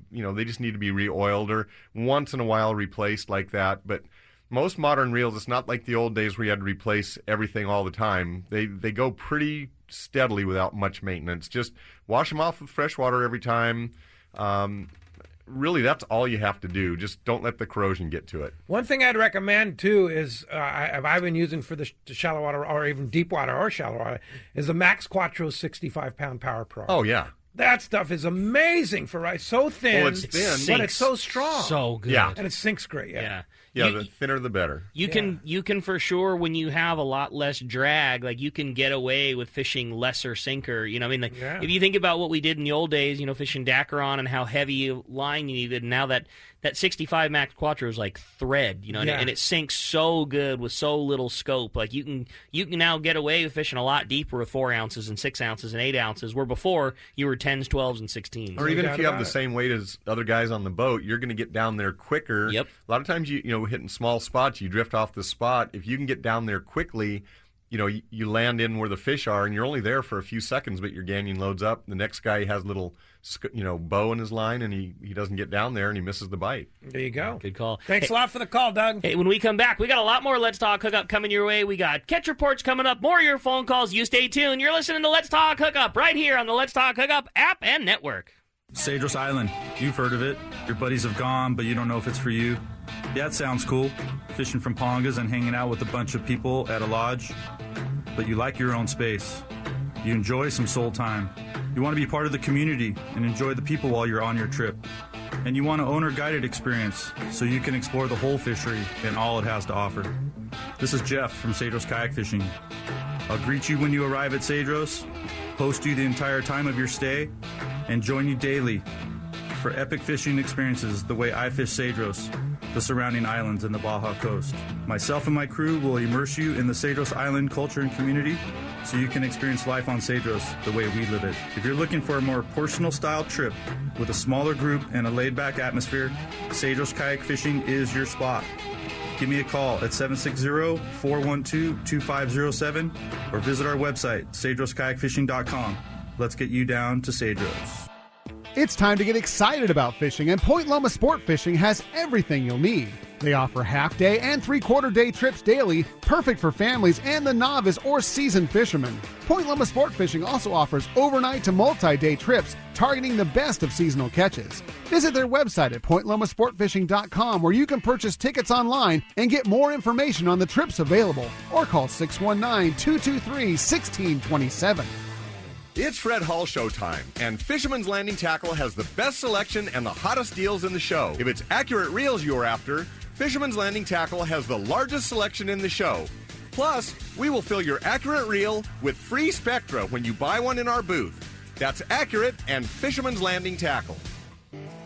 just need to be re-oiled or once in a while replaced like that. But most modern reels, it's not like the old days where you had to replace everything all the time. They go pretty steadily without much maintenance. Just wash them off with fresh water every time. Really, that's all you have to do. Just don't let the corrosion get to it. One thing I'd recommend, too, is I've been using for the shallow water or even deep water or shallow water, is the Max Quattro 65-pound Power Pro. Oh, yeah. That stuff is amazing for rice. So thin, well, it's thin, but it's so strong. So good. Yeah. And it sinks great, yeah. Yeah, the thinner the better. You can for sure, when you have a lot less drag, like you can get away with fishing lesser sinker. If you think about what we did in the old days, fishing Dacron and how heavy a line you needed, and now that 65 Max Quattro is like thread, and it sinks so good with so little scope. Like you can now get away with fishing a lot deeper with 4 ounces and 6 ounces and 8 ounces, where before you were 10s, 12s, and 16s. Or even if you have the same weight as other guys on the boat, you're going to get down there quicker. Yep. A lot of times, hitting small spots, you drift off the spot. If you can get down there quickly, you land in where the fish are, and you're only there for a few seconds, but your ganyon loads up. The next guy has a little, bow in his line, and he doesn't get down there, and he misses the bite. There you go. Good call. Thanks a lot for the call, Doug. Hey, when we come back, we got a lot more Let's Talk Hookup coming your way. We got catch reports coming up, more of your phone calls. You stay tuned. You're listening to Let's Talk Hookup right here on the Let's Talk Hookup app and network. Cedros Island. You've heard of it. Your buddies have gone, but you don't know if it's for you. Yeah, it sounds cool. Fishing from pongas and hanging out with a bunch of people at a lodge. But you like your own space. You enjoy some soul time. You want to be part of the community and enjoy the people while you're on your trip. And you want an owner-guided experience so you can explore the whole fishery and all it has to offer. This is Jeff from Cedros Kayak Fishing. I'll greet you when you arrive at Cedros, host you the entire time of your stay, and join you daily for epic fishing experiences the way I fish Cedros, the surrounding islands, and the Baja Coast. Myself and my crew will immerse you in the Cedros Island culture and community so you can experience life on Cedros the way we live it. If you're looking for a more personal-style trip with a smaller group and a laid-back atmosphere, Cedros Kayak Fishing is your spot. Give me a call at 760-412-2507 or visit our website, cedroskayakfishing.com. Let's get you down to Cedros. It's time to get excited about fishing, and Point Loma Sport Fishing has everything you'll need. They offer half-day and three-quarter-day trips daily, perfect for families and the novice or seasoned fishermen. Point Loma Sport Fishing also offers overnight to multi-day trips, targeting the best of seasonal catches. Visit their website at pointlomasportfishing.com, where you can purchase tickets online and get more information on the trips available, or call 619-223-1627. It's Fred Hall showtime, and Fisherman's Landing Tackle has the best selection and the hottest deals in the show. If it's accurate reels you're after, Fisherman's Landing Tackle has the largest selection in the show. Plus, we will fill your accurate reel with free Spectra when you buy one in our booth. That's accurate and Fisherman's Landing Tackle.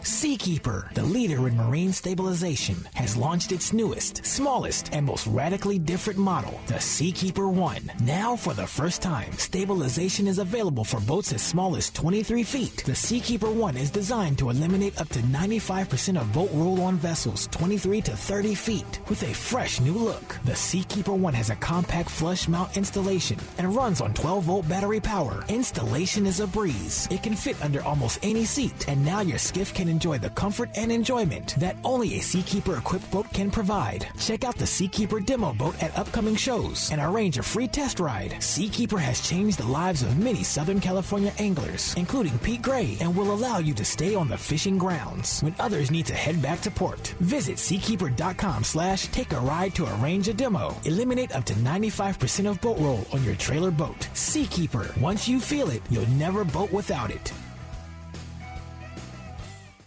Seakeeper, the leader in marine stabilization, has launched its newest, smallest, and most radically different model, the Seakeeper 1. Now, for the first time, stabilization is available for boats as small as 23 feet. The Seakeeper 1 is designed to eliminate up to 95% of boat roll-on vessels 23 to 30 feet with a fresh new look. The Seakeeper 1 has a compact flush mount installation and runs on 12-volt battery power. Installation is a breeze. It can fit under almost any seat, and now your skiff can enjoy the comfort and enjoyment that only a Seakeeper-equipped boat can provide. Check out the Seakeeper demo boat at upcoming shows and arrange a free test ride. Seakeeper has changed the lives of many Southern California anglers, including Pete Gray, and will allow you to stay on the fishing grounds when others need to head back to port. Visit seakeeper.com/take-a-ride to arrange a demo. Eliminate up to 95% of boat roll on your trailer boat. Seakeeper. Once you feel it, you'll never boat without it.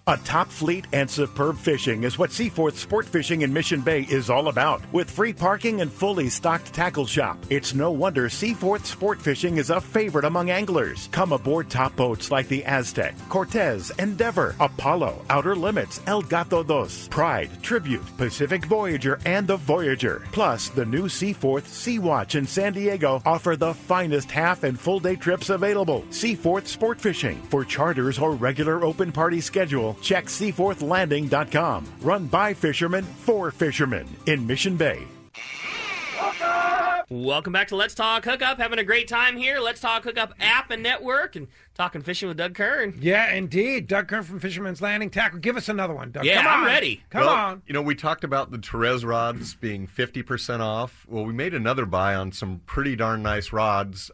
A top fleet and superb fishing is what Seaforth Sport Fishing in Mission Bay is all about. With free parking and fully stocked tackle shop, it's no wonder Seaforth Sport Fishing is a favorite among anglers. Come aboard top boats like the Aztec, Cortez, Endeavor, Apollo, Outer Limits, El Gato Dos, Pride, Tribute, Pacific Voyager, and the Voyager. Plus, the new Seaforth Sea Watch in San Diego offer the finest half and full day trips available. Seaforth Sport Fishing. For charters or regular open party schedule, check seaforthlanding.com. Run by fishermen for fishermen in Mission Bay. Welcome back to Let's Talk Hookup. Having a great time here. Let's Talk Hookup app and network and talking fishing with Doug Kern. Yeah, indeed. Doug Kern from Fisherman's Landing Tackle. Give us another one, Doug. Yeah, Come on. I'm ready. Come on. You know, we talked about the Therese rods being 50% off. Well, we made another buy on some pretty darn nice rods.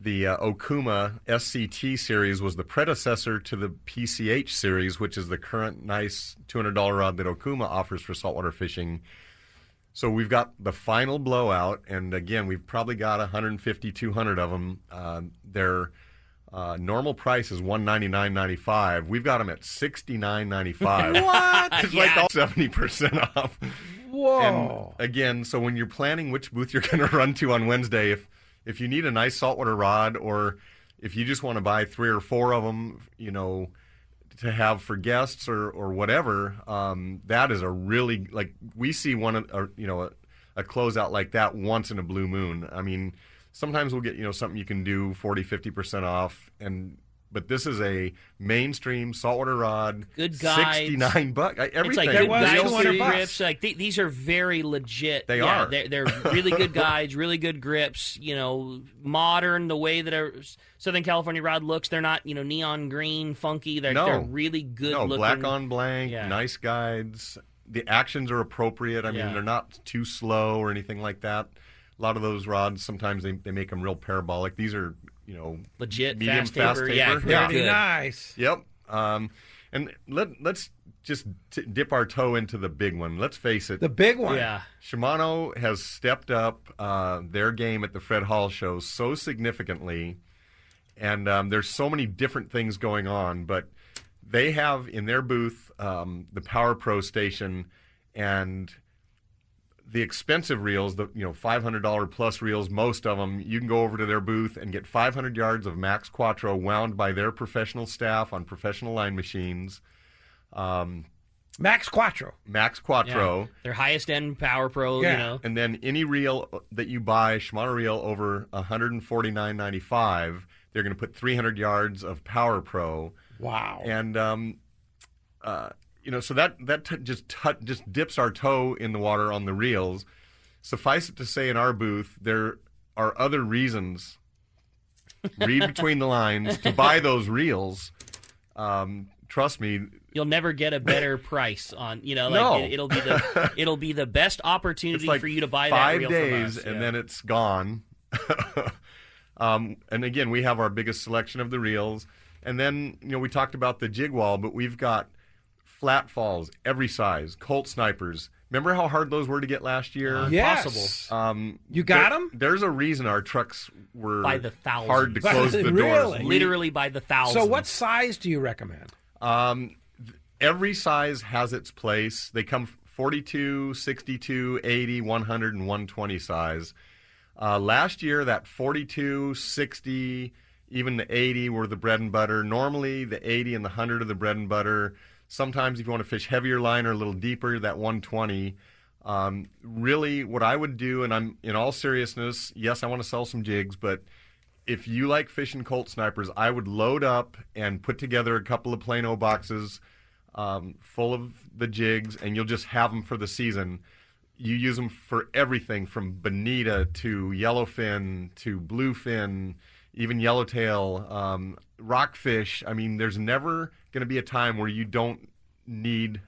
The Okuma SCT series was the predecessor to the PCH series, which is the current nice $200 rod that Okuma offers for saltwater fishing. So we've got the final blowout, and again, we've probably got 150, 200 of them. Their normal price is $199.95. We've got them at $69.95. What? It's like all 70% off. Whoa. And again, so when you're planning which booth you're going to run to on Wednesday, if you need a nice saltwater rod, or if you just want to buy 3 or 4 of them, you know, to have for guests or whatever, that is a really, like, we see one, a closeout like that once in a blue moon. I mean, sometimes we'll get, something you can do 40, 50% off, but this is a mainstream saltwater rod. Good guides. $69. Everything. It's like good guides, $200. grips. Like these are very legit. They are. They're really good guides, really good grips. Modern. The way that a Southern California rod looks, they're not neon green, funky. They're really good looking. Black on blank. Yeah. Nice guides. The actions are appropriate. I mean, they're not too slow or anything like that. A lot of those rods, sometimes they make them real parabolic. These are, legit, medium fast taper. Yeah, very nice. Yep. And let's just dip our toe into the big one. Let's face it. The big one. Yeah. Shimano has stepped up their game at the Fred Hall show so significantly, and there's so many different things going on, but they have in their booth the Power Pro station and the expensive reels, the $500 plus reels, most of them, you can go over to their booth and get 500 yards of Max Quattro wound by their professional staff on professional line machines. Max Quattro. Yeah. Their highest end Power Pro, And then any reel that you buy, Shimano reel over $149.95, they're going to put 300 yards of Power Pro. Wow. And so that just dips our toe in the water on the reels. Suffice it to say, in our booth, there are other reasons, read between the lines, to buy those reels. Trust me, you'll never get a better price on. No. It'll be the best opportunity like for you to buy that reel 5 days, from us. and then it's gone. And again, we have our biggest selection of the reels, and then we talked about the jig wall, but we've got flat falls, every size, Colt snipers. Remember how hard those were to get last year? Yes. Possible. You got them? There's a reason our trucks were by the thousands. Hard to close the really? doors. Literally by the thousands. So what size do you recommend? Every size has its place. They come 42, 62, 80, 100, and 120 size. Last year, that 42, 60, even the 80 were the bread and butter. Normally, the 80 and the 100 are the bread and butter. Sometimes if you want to fish heavier line or a little deeper, that 120. Really, what I would do, and I'm in all seriousness, yes, I want to sell some jigs, but if you like fishing Colt snipers, I would load up and put together a couple of Plano boxes full of the jigs, and you'll just have them for the season. You use them for everything from bonita to yellowfin to bluefin. even yellowtail, rockfish. I mean, there's never going to be a time where you don't need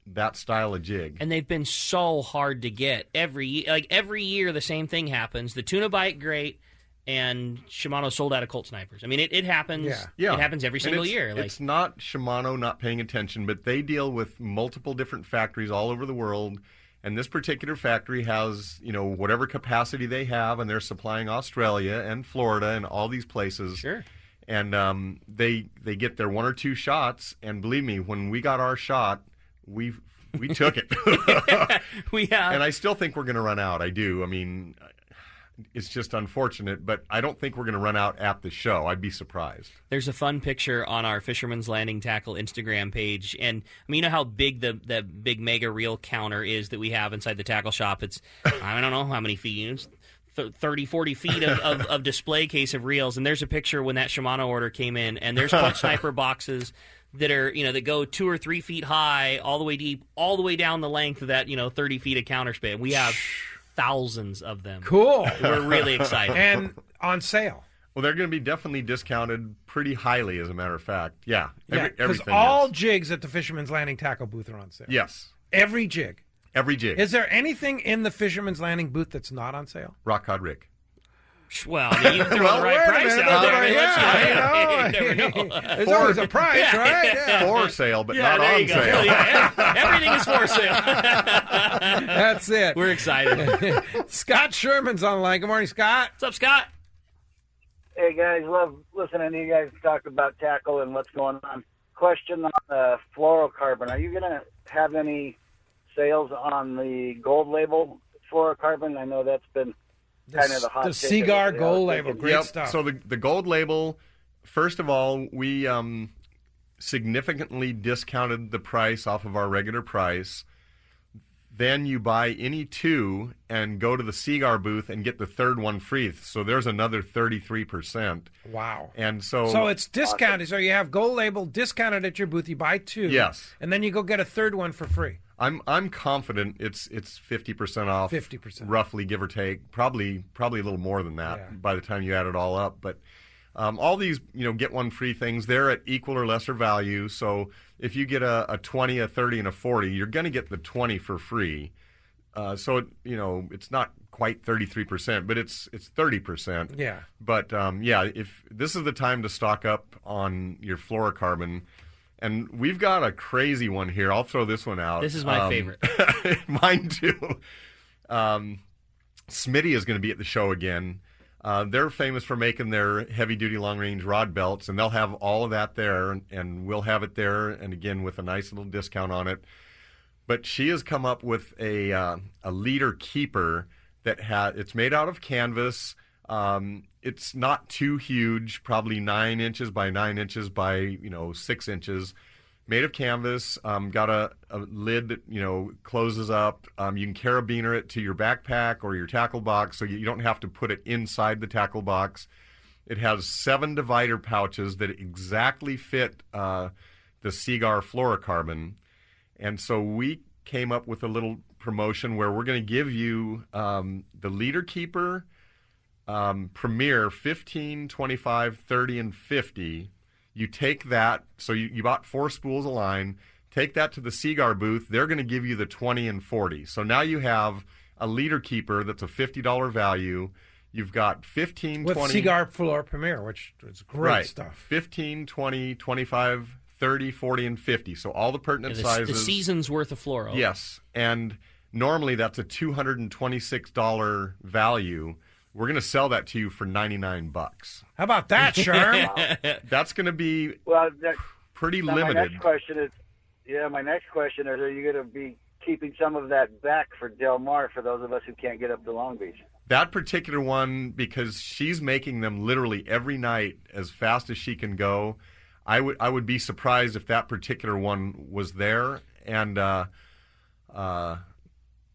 that style of jig. And they've been so hard to get. Every year the same thing happens. The tuna bite great, and Shimano sold out of Colt snipers. I mean, it happens. Yeah. It happens every single year. It's not Shimano not paying attention, but they deal with multiple different factories all over the world. And this particular factory has, whatever capacity they have, and they're supplying Australia and Florida and all these places. Sure. And they get their one or two shots, and believe me, when we got our shot, we took it. We have. And I still think we're going to run out. I do. I mean, it's just unfortunate, but I don't think we're going to run out at the show. I'd be surprised. There's a fun picture on our Fisherman's Landing Tackle Instagram page, and I mean, you know how big the big mega reel counter is that we have inside the tackle shop. It's I don't know how many feet. 30, 40 feet of display case of reels, and there's a picture when that Shimano order came in, and there's Colt Sniper boxes that are, that go 2 or 3 feet high, all the way deep, all the way down the length of that, 30 feet of counter span. We have thousands of them. Cool. We're really excited. And on sale. Well, they're going to be definitely discounted pretty highly, as a matter of fact. Yeah. Because Everything all is. jigs at the Fisherman's Landing Tackle booth are on sale. Yes. Every jig. Every jig. Is there anything in the Fisherman's Landing booth that's not on sale? Rock Cod Rick. Well, I mean, you throw the right price out there. You never know. There's always a price, right? Yeah. For sale, but not there on you go. sale. Yeah, everything is for sale. That's it. We're excited. Scott Sherman's online. Good morning, Scott. What's up, Scott? Hey, guys. Love listening to you guys talk about tackle and what's going on. Question on fluorocarbon. Are you going to have any sales on the gold label fluorocarbon? I know that's been kind of the hot The Seaguar gold label. Great stuff. So the gold label, first of all, we significantly discounted the price off of our regular price. Then you buy any two and go to the Seaguar booth and get the third one free. So there's another 33%. Wow. And so it's discounted. So you have gold label discounted at your booth. You buy two. Yes. And then you go get a third one for free. I'm confident it's 50% off. 50%. Roughly, give or take. Probably a little more than that by the time you add it all up. But all these, get one free things, they're at equal or lesser value. So if you get a 20, a 30, and a 40, you're going to get the 20 for free. So, it's not quite 33%, but it's 30%. Yeah. But, if this is the time to stock up on your fluorocarbon. And we've got a crazy one here. I'll throw this one out. This is my favorite. Mine, too. Smitty is going to be at the show again. They're famous for making their heavy-duty long-range rod belts, and they'll have all of that there, and we'll have it there, and again, with a nice little discount on it. But she has come up with a leader keeper that it's made out of canvas. It's not too huge, probably 9 inches by 9 inches by 6 inches, made of canvas. Got a lid that closes up. You can carabiner it to your backpack or your tackle box, so you don't have to put it inside the tackle box. It has 7 divider pouches that exactly fit the Seaguar fluorocarbon, and so we came up with a little promotion where we're going to give you the leader keeper. Premier 15, 25, 30, and 50. You take that, so you bought 4 spools of line, take that to the Seaguar booth, they're going to give you the 20 and 40. So now you have a leader keeper that's a $50 value. You've got 15, with 20. Seaguar Floor Premier, which is great stuff. 15, 20, 25, 30, 40, and 50. So all the pertinent sizes. The season's worth of fluoro. Yes. And normally that's a $226 value. We're going to sell that to you for $99. How about that, Sherm? That's going to be pretty limited. My next question is, are you going to be keeping some of that back for Del Mar for those of us who can't get up to Long Beach? That particular one, because she's making them literally every night as fast as she can go, I would be surprised if that particular one was there. And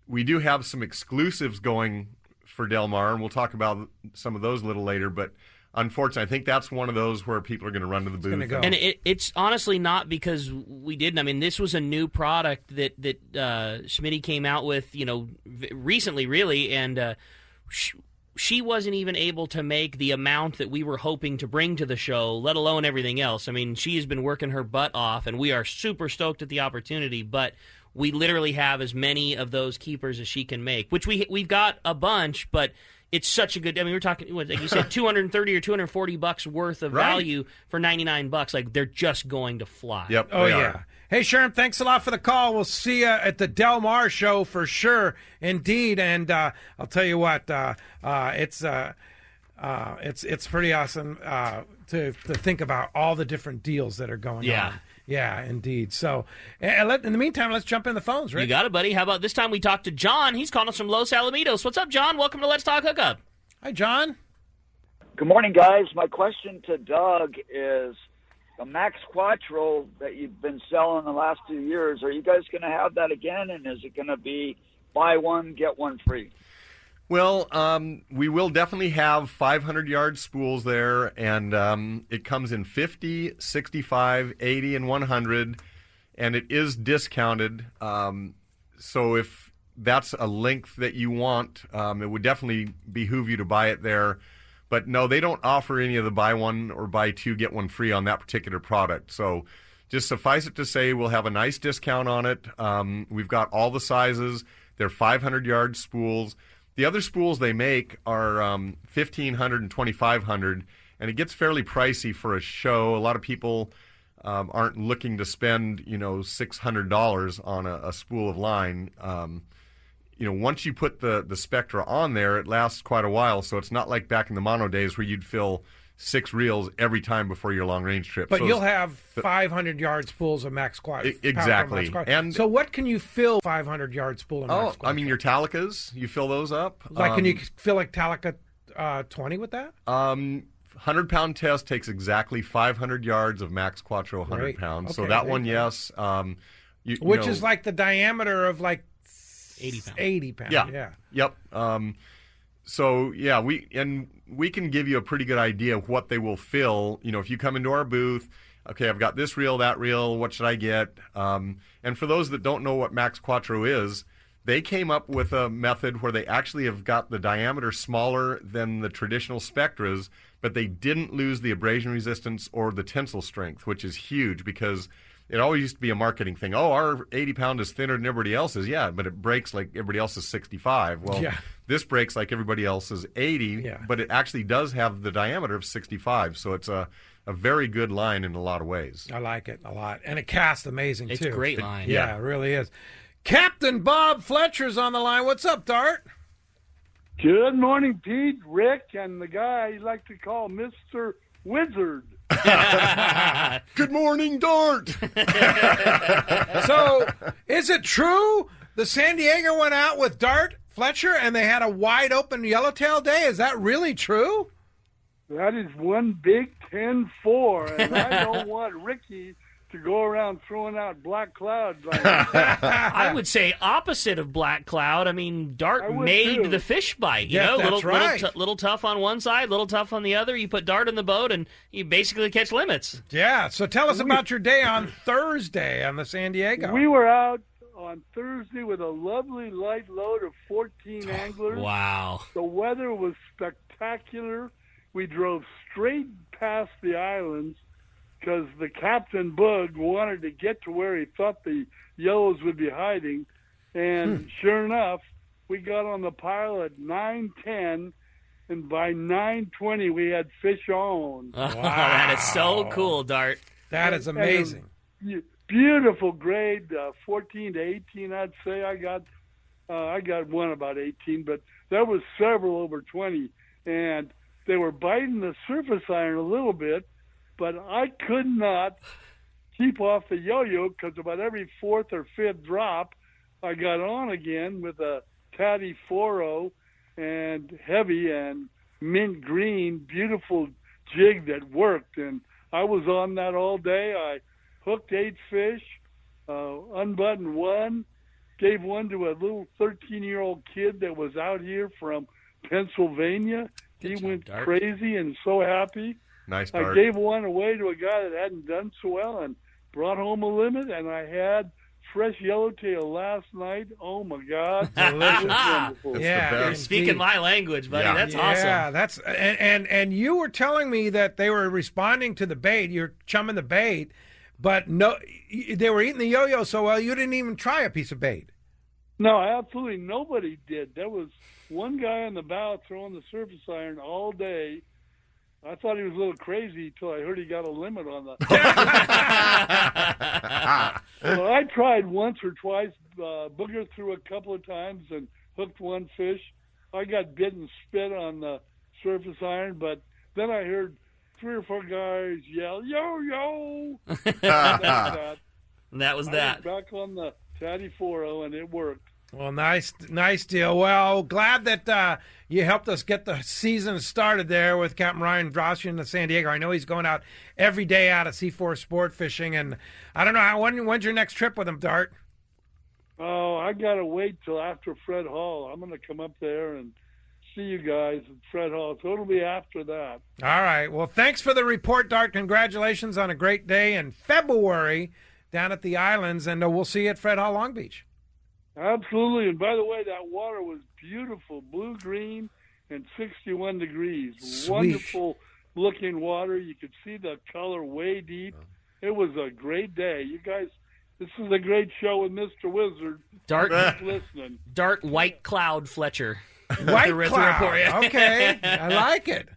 we do have some exclusives going for Del Mar, and we'll talk about some of those a little later, but unfortunately, I think that's one of those where people are going to run to the booth. And it's honestly not because we didn't. I mean, this was a new product that Smitty came out with, recently, really, and she wasn't even able to make the amount that we were hoping to bring to the show, let alone everything else. I mean, she has been working her butt off, and we are super stoked at the opportunity, but we literally have as many of those keepers as she can make, which we've got a bunch, but it's such a good. I mean, we're talking, like you said, $230 or $240 worth of value for $99. Like, they're just going to fly. Yep. Oh yeah. Hey, Sherm, thanks a lot for the call. We'll see you at the Del Mar show for sure, indeed. And I'll tell you what, it's pretty awesome to think about all the different deals that are going on. Yeah, indeed. So, in the meantime, let's jump in the phones, Rick. You got it, buddy. How about this time we talk to John? He's calling us from Los Alamitos. What's up, John? Welcome to Let's Talk Hookup. Hi, John. Good morning, guys. My question to Doug is the Max Quattro that you've been selling the last 2 years, are you guys going to have that again, and is it going to be buy one, get one free? Well, we will definitely have 500-yard spools there, and it comes in 50, 65, 80, and 100, and it is discounted. So if that's a length that you want, it would definitely behoove you to buy it there. But no, they don't offer any of the buy one or buy two, get one free on that particular product. So just suffice it to say we'll have a nice discount on it. We've got all the sizes. They're 500-yard spools. The other spools they make are 1,500 and 2,500, and it gets fairly pricey for a show. A lot of people aren't looking to spend, $600 on a spool of line. Once you put the Spectra on there, it lasts quite a while, so it's not like back in the mono days where you'd fill 6 reels every time before your long-range trip. But so you'll have 500-yard spools of Max Quad. Exactly. And so what can you fill 500-yard spool of Max Quad? I mean, your Talicas, you fill those up. Can you fill like Talica 20 with that? 100-pound test takes exactly 500 yards of Max Quattro 100 pounds. Okay, so that one, yes. Which is like the diameter of like 80 pounds. 80 pounds. Yeah. Yep. So yeah, we can give you a pretty good idea of what they will fill. If you come into our booth, okay, I've got this reel, that reel. What should I get? And for those that don't know what Max Quattro is, they came up with a method where they actually have got the diameter smaller than the traditional Spectras, but they didn't lose the abrasion resistance or the tensile strength, which is huge because it always used to be a marketing thing. Oh, our 80-pound is thinner than everybody else's. Yeah, but it breaks like everybody else's 65. Well, this breaks like everybody else's 80, but it actually does have the diameter of 65. So it's a very good line in a lot of ways. I like it a lot. And it casts amazing, it's too. It's a great line. Yeah, it really is. Captain Bob Fletcher's on the line. What's up, Dart? Good morning, Pete, Rick, and the guy you like to call Mr. Wizard. Good morning, Dart. So, is it true the San Diego went out with Dart Fletcher and they had a wide open yellowtail day? Is that really true? That is one big 10-4, and I don't want Ricky to go around throwing out black clouds. I would say opposite of black cloud. I mean, Dart made the fish bite. Little tough on one side, little tough on the other. You put Dart in the boat, and you basically catch limits. Yeah. So tell us about your day on Thursday on the San Diego. We were out on Thursday with a lovely light load of 14 anglers. Wow. The weather was spectacular. We drove straight past the islands because the Captain Bug wanted to get to where he thought the yellows would be hiding. And sure enough, we got on the pile at 9:10, and by 9:20 we had fish on. Wow, that is so cool, Dart. That is amazing. Beautiful grade, 14 to 18, I'd say. I got one about 18, but there was several over 20, and they were biting the surface iron a little bit, but I could not keep off the yo-yo because about every fourth or fifth drop, I got on again with a Tatty 4.0 and heavy and mint green, beautiful jig that worked. And I was on that all day. I hooked 8 fish, unbuttoned one, gave one to a little 13-year-old kid that was out here from Pennsylvania. He went crazy and so happy. Nice Dart. I gave one away to a guy that hadn't done so well and brought home a limit, and I had fresh yellowtail last night. Oh my God, Delicious. Yeah, you're speaking my language, buddy. That's awesome. Yeah, that's and you were telling me that they were responding to the bait. You're chumming the bait, but no, they were eating the yo-yo so well you didn't even try a piece of bait. No, absolutely nobody did. There was one guy on the bow throwing the surface iron all day. I thought he was a little crazy until I heard he got a limit on that. Well, I tried once or twice, boogered through a couple of times and hooked one fish. I got bit and spit on the surface iron, but then I heard 3 or 4 guys yell, yo-yo! That was I that. was back on the Tatty 4-0, and it worked. Well, nice deal. Well, glad that you helped us get the season started there with Captain Ryan Drossin in San Diego. I know he's going out every day out of Seaforth sport fishing, and I don't know, when's your next trip with him, Dart? Oh, I got to wait till after Fred Hall. I'm going to come up there and see you guys at Fred Hall, so it'll be after that. All right. Well, thanks for the report, Dart. Congratulations on a great day in February down at the islands, and we'll see you at Fred Hall, Long Beach. Absolutely. And by the way, that water was beautiful, blue-green and 61 degrees. Sweet. Wonderful looking water. You could see the color way deep. It was a great day. You guys, this is a great show with Mr. Wizard. Dart, Keep listening. Dart White Cloud Fletcher. White The Cloud. report, yeah. Okay. I like it.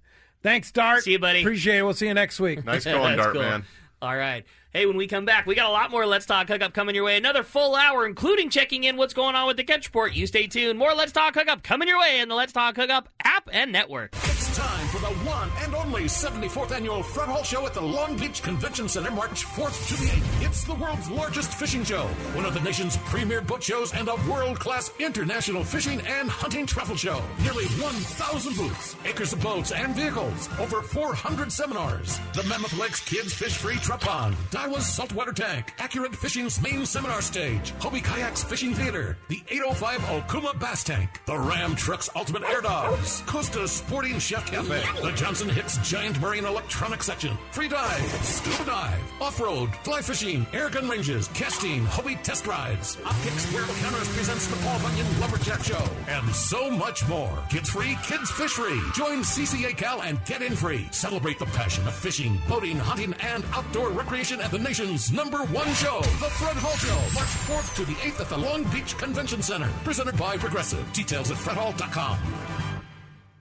Thanks, Dart. See you, buddy. Appreciate it. We'll see you next week. Nice going, Dart, cool. man. All right. Hey, when we come back, we got a lot more Let's Talk Hookup coming your way. Another full hour, including checking in what's going on with the catch report. You stay tuned. More Let's Talk Hookup coming your way in the Let's Talk Hookup app and network. It's time for the one and only 74th Annual Fred Hall Show at the Long Beach Convention Center, March 4th to the 8th. It's the world's largest fishing show, one of the nation's premier boat shows, and a world-class international fishing and hunting travel show. Nearly 1,000 booths, acres of boats and vehicles, over 400 seminars. The Mammoth Lakes Kids Fish Free Truck Pond, Daiwa's Saltwater Tank, Accurate Fishing's main seminar stage, Hobie Kayak's Fishing Theater, the 805 Okuma Bass Tank, the Ram Trucks Ultimate Air Dogs, Costa's Sporting Chef Cafe, the Johnson Hicks Giant Marine Electronics Section, free dive, scuba dive, off-road, fly fishing, air gun ranges, casting, Hobie test rides, Optics Wearable Cameras presents the Paul Bunyan Lumberjack Show, and so much more. Kids free, kids fish free. Join CCA Cal and get in free. Celebrate the passion of fishing, boating, hunting, and outdoor recreation at the nation's #1 show, the Fred Hall Show, March 4th to the 8th at the Long Beach Convention Center. Presented by Progressive. Details at fredhall.com.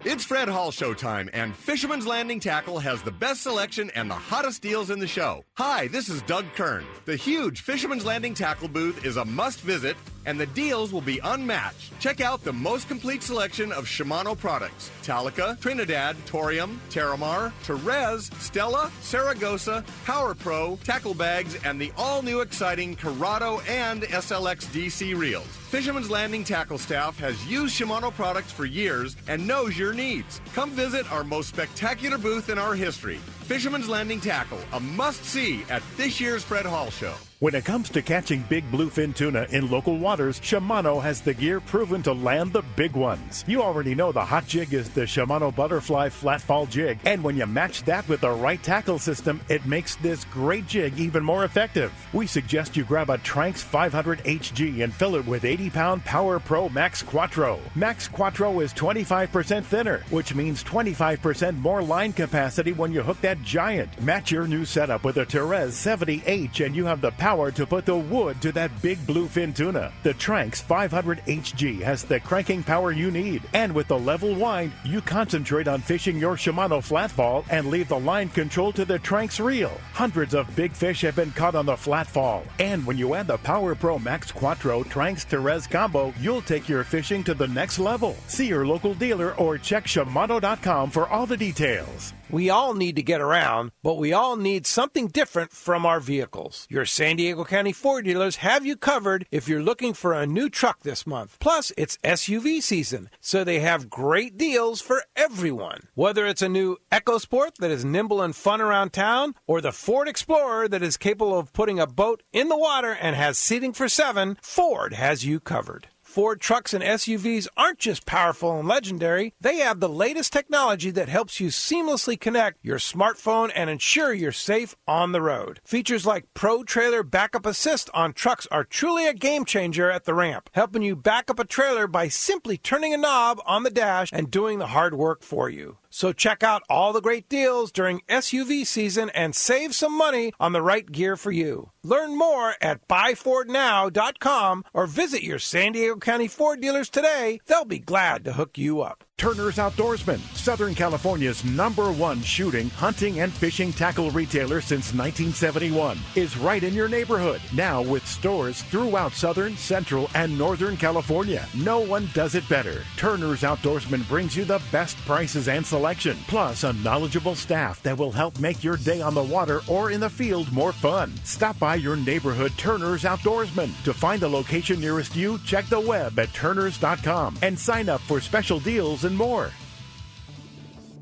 It's Fred Hall showtime, and Fisherman's Landing Tackle has the best selection and the hottest deals in the show. Hi, this is Doug Kern. The huge Fisherman's Landing Tackle booth is a must visit, and the deals will be unmatched. Check out the most complete selection of Shimano products: Talica, Trinidad, Torium, Terramar, Therese, Stella, Saragossa, Power Pro, tackle bags, and the all-new exciting Corrado and SLX DC reels. Fisherman's Landing Tackle staff has used Shimano products for years and knows your needs. Come visit our most spectacular booth in our history. Fisherman's Landing Tackle, a must-see at this year's Fred Hall Show. When it comes to catching big bluefin tuna in local waters, Shimano has the gear proven to land the big ones. You already know the hot jig is the Shimano Butterfly Flat Fall Jig, and when you match that with the right tackle system, it makes this great jig even more effective. We suggest you grab a Tranx 500 HG and fill it with 80-pound Power Pro Max Quattro. Max Quattro is 25% thinner, which means 25% more line capacity when you hook that giant. Match your new setup with a Therese 70H and you have the power to put the wood to that big bluefin tuna. The Tranx 500 HG has the cranking power you need, and with the level wind, you concentrate on fishing your Shimano flatfall and leave the line control to the Tranx reel. Hundreds of big fish have been caught on the flatfall, and when you add the Power Pro Max Quattro Tranx Therese combo, you'll take your fishing to the next level. See your local dealer or check Shimano.com for all the details. We all need to get around, but we all need something different from our vehicles. Your San Diego County Ford dealers have you covered if you're looking for a new truck this month. Plus, it's SUV season, so they have great deals for everyone. Whether it's a new EcoSport that is nimble and fun around town, or the Ford Explorer that is capable of putting a boat in the water and has seating for 7, Ford has you covered. Ford trucks and SUVs aren't just powerful and legendary. They have the latest technology that helps you seamlessly connect your smartphone and ensure you're safe on the road. Features like Pro Trailer Backup Assist on trucks are truly a game changer at the ramp, helping you back up a trailer by simply turning a knob on the dash and doing the hard work for you. So check out all the great deals during SUV season and save some money on the right gear for you. Learn more at buyfordnow.com or visit your San Diego County Ford dealers today. They'll be glad to hook you up. Turner's Outdoorsman, Southern California's #1 shooting, hunting, and fishing tackle retailer since 1971, is right in your neighborhood. Now with stores throughout Southern, Central, and Northern California. No one does it better. Turner's Outdoorsman brings you the best prices and selection, plus a knowledgeable staff that will help make your day on the water or in the field more fun. Stop by your neighborhood Turner's Outdoorsman. To find the location nearest you, check the web at turners.com and sign up for special deals and more.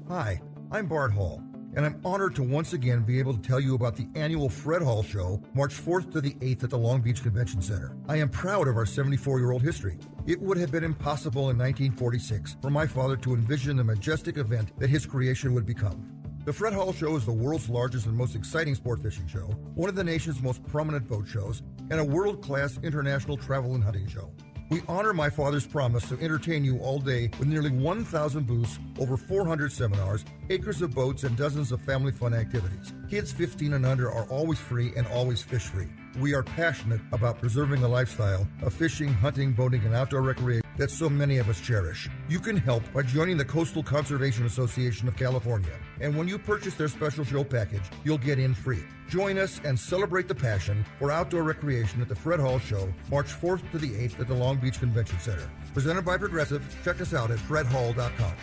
Hi, I'm Bart Hall, and I'm honored to once again be able to tell you about the annual Fred Hall Show, March 4th to the 8th at the Long Beach Convention Center. I am proud of our 74-year-old history. It would have been impossible in 1946 for my father to envision the majestic event that his creation would become. The Fred Hall Show is the world's largest and most exciting sport fishing show, one of the nation's most prominent boat shows, and a world-class international travel and hunting show. We honor my father's promise to entertain you all day with nearly 1,000 booths, over 400 seminars, acres of boats, and dozens of family fun activities. Kids 15 and under are always free and always fish-free. We are passionate about preserving the lifestyle of fishing, hunting, boating, and outdoor recreation that so many of us cherish. You can help by joining the Coastal Conservation Association of California. And when you purchase their special show package, you'll get in free. Join us and celebrate the passion for outdoor recreation at the Fred Hall Show, March 4th to the 8th at the Long Beach Convention Center. Presented by Progressive. Check us out at fredhall.com.